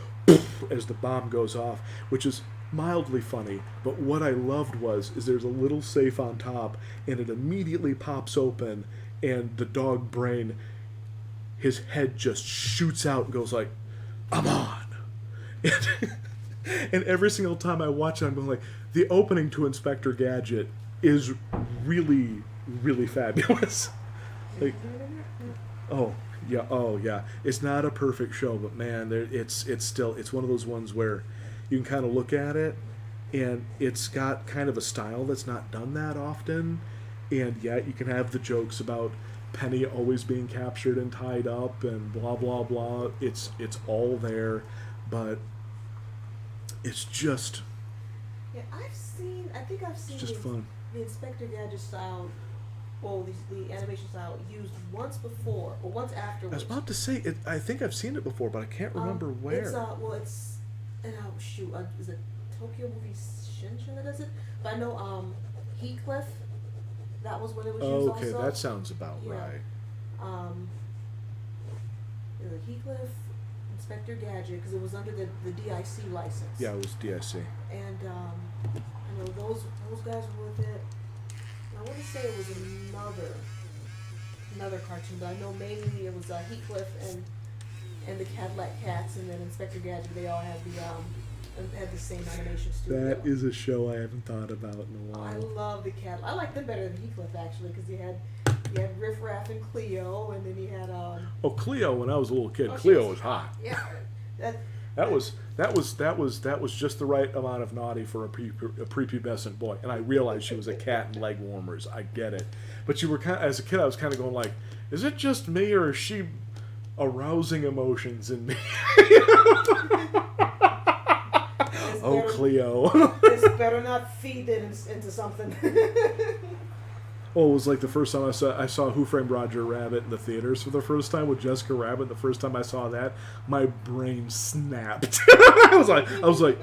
as the bomb goes off, which is mildly funny. But what I loved is there's a little safe on top, and it immediately pops open, and the dog Brain, his head just shoots out and goes like, "I'm on." And every single time I watch it, I'm going like, the opening to Inspector Gadget is really, really fabulous. Like, oh yeah, it's not a perfect show, but man, it's one of those ones where you can kind of look at it, and it's got kind of a style that's not done that often, and yet you can have the jokes about Penny always being captured and tied up and blah blah blah. It's all there, but it's just. Yeah, I think I've seen just fun. The Inspector Gadget style, or the animation style, used once before or once afterwards. I was about to say it. I think I've seen it before, but I can't remember where. Is it Tokyo Movie Shinshin that does it? But I know Heathcliff. That was when it was used. Okay, also. that sounds about right. Heathcliff, Inspector Gadget, because it was under the DIC license. Yeah, it was DIC. And I know those guys were with it. I want to say it was another cartoon, but I know mainly it was Heathcliff and the Cadillac Cats, and then Inspector Gadget. They all had the same animation studio. That is a show I haven't thought about in a while. I love the Cadillac. I like them better than Heathcliff actually, because you had Riff Raff and Cleo, and then you had Cleo. When I was a little kid, Cleo was hot. Yeah, that was just the right amount of naughty for a prepubescent boy. And I realized she was a cat in leg warmers. I get it, but you were as a kid, I was kind of going like, is it just me, or is she arousing emotions in me? Oh, Cleo. This better not feed it into something. Oh, it was like the first time I saw Who Framed Roger Rabbit in the theaters for the first time with Jessica Rabbit. The first time I saw that, my brain snapped. I was like,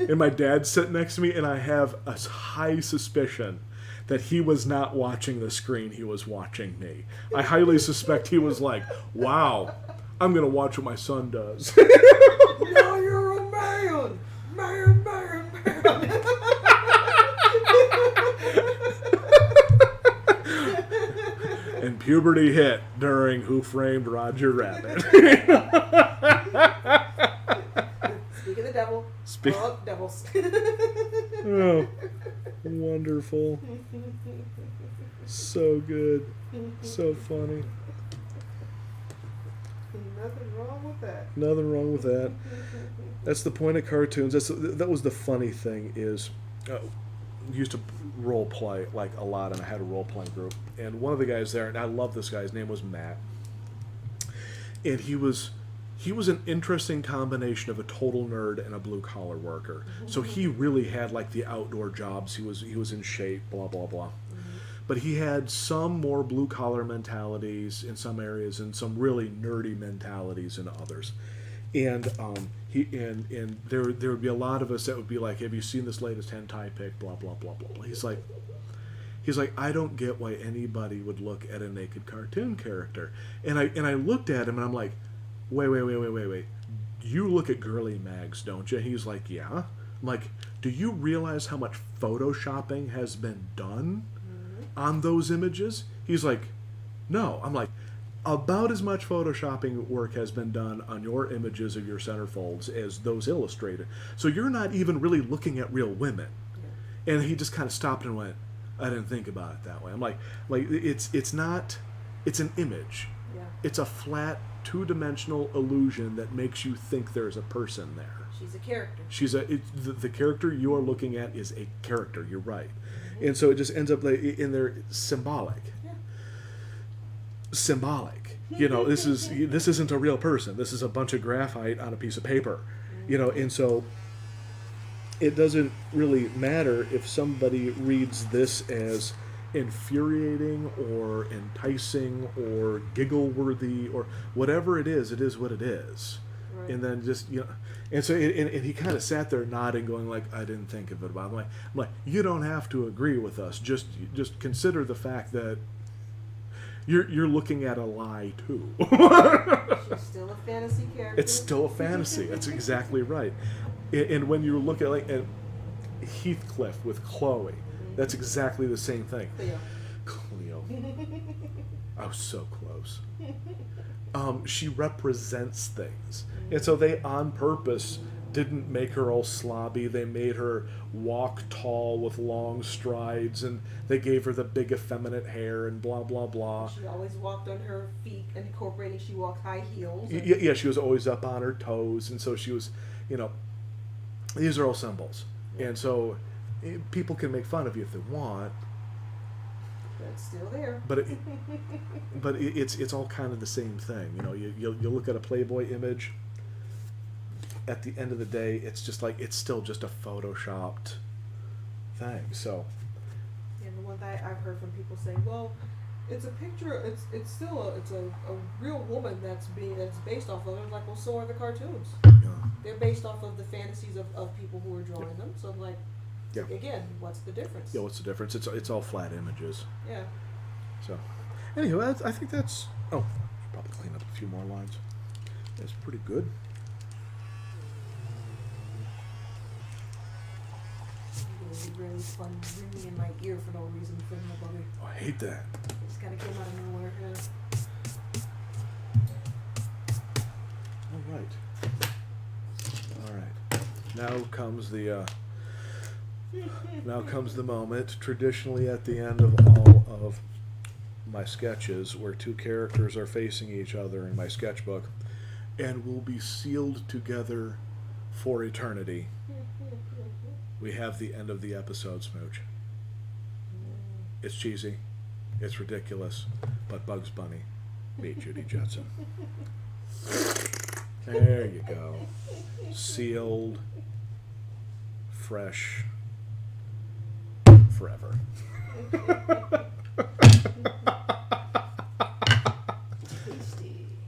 and my dad's sitting next to me, and I have a high suspicion that he was not watching the screen, he was watching me. I highly suspect he was like, wow, I'm going to watch what my son does. Now you're a man! Man! And puberty hit during Who Framed Roger Rabbit. Speak of the devil. Oh, devils. Oh, wonderful. So good. So funny. Nothing wrong with that. Nothing wrong with that. That's the point of cartoons. That was the funny thing is, used to role play like a lot, and I had a role playing group, and one of the guys there, and I love this guy, his name was Matt, and he was he was an interesting combination of a total nerd and a blue collar worker. So he really had like the outdoor jobs. He was in shape, blah blah blah. But he had some more blue collar mentalities in some areas and some really nerdy mentalities in others. And there would be a lot of us that would be like, have you seen this latest hentai pic? Blah blah blah blah blah. He's like, I don't get why anybody would look at a naked cartoon character. And I looked at him and I'm like, wait. You look at girly mags, don't you? He's like, yeah. I'm like, do you realize how much photoshopping has been done on those images? He's like, no. I'm like, about as much photoshopping work has been done on your images of your centerfolds as those illustrated. So you're not even really looking at real women. Yeah. And he just kind of stopped and went, I didn't think about it that way. I'm like it's not, it's an image. Yeah. It's a flat, two-dimensional illusion that makes you think there's a person there. She's a character. The character you are looking at is a character. You're right. And so it just ends up like in there symbolic. Yeah. Symbolic. You know, this isn't a real person. This is a bunch of graphite on a piece of paper. You know, and so it doesn't really matter if somebody reads this as infuriating or enticing or giggle-worthy or whatever it is what it is. Right. And then just, you know, and so and he kind of sat there nodding, going like, I didn't think of it. I'm like, you don't have to agree with us. Just consider the fact that you're looking at a lie too. She's still a fantasy character. It's still a fantasy. That's exactly right. And when you look at like at Heathcliff with Chloe, that's exactly the same thing. Cleo. I was so close. She represents things. And so they, on purpose, didn't make her all slobby. They made her walk tall with long strides, and they gave her the big effeminate hair and blah, blah, blah. She always walked on her feet, incorporating she walked high heels. Yeah, she was always up on her toes, and so she was, you know, these are all symbols. And so people can make fun of you if they want. It's still there. But it's all kind of the same thing. You know, you look at a Playboy image. At the end of the day, it's just like, it's still just a photoshopped thing. So. And the one that I've heard from people say, well, it's a picture. It's still a real woman that's based off of it. I'm like, well, so are the cartoons. Yeah. They're based off of the fantasies of people who are drawing them. So I'm like. Yeah. Again, what's the difference? Yeah, what's the difference? It's all flat images. Yeah. So, anyway, I think that's. Oh, should probably clean up a few more lines. That's pretty good. It was really fun ringing in my ear for no reason for nobody. Oh, I hate that. It just kind of came out of nowhere. Yeah. All right. Now comes the. Now comes the moment, traditionally at the end of all of my sketches, where two characters are facing each other in my sketchbook and will be sealed together for eternity. We have the end of the episode, Smooch. It's cheesy, it's ridiculous, but Bugs Bunny, meet Judy Jetson. There you go. Sealed, fresh, forever.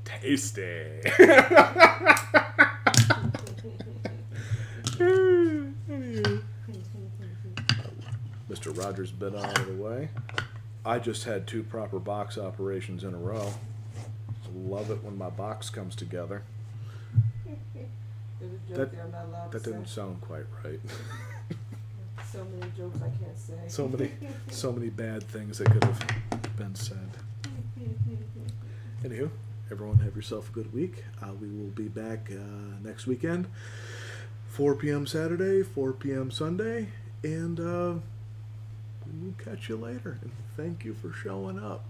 Tasty. Mr. Rogers' been out of the way. I just had 2 proper box operations in a row. Love it when my box comes together. There's a joke there I'm not allowed to say. That didn't sound quite right. So many jokes I can't say. So many bad things that could have been said. Anywho, everyone have yourself a good week. We will be back next weekend, 4 p.m. Saturday, 4 p.m. Sunday, and we'll catch you later. And thank you for showing up.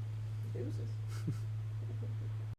Deuces.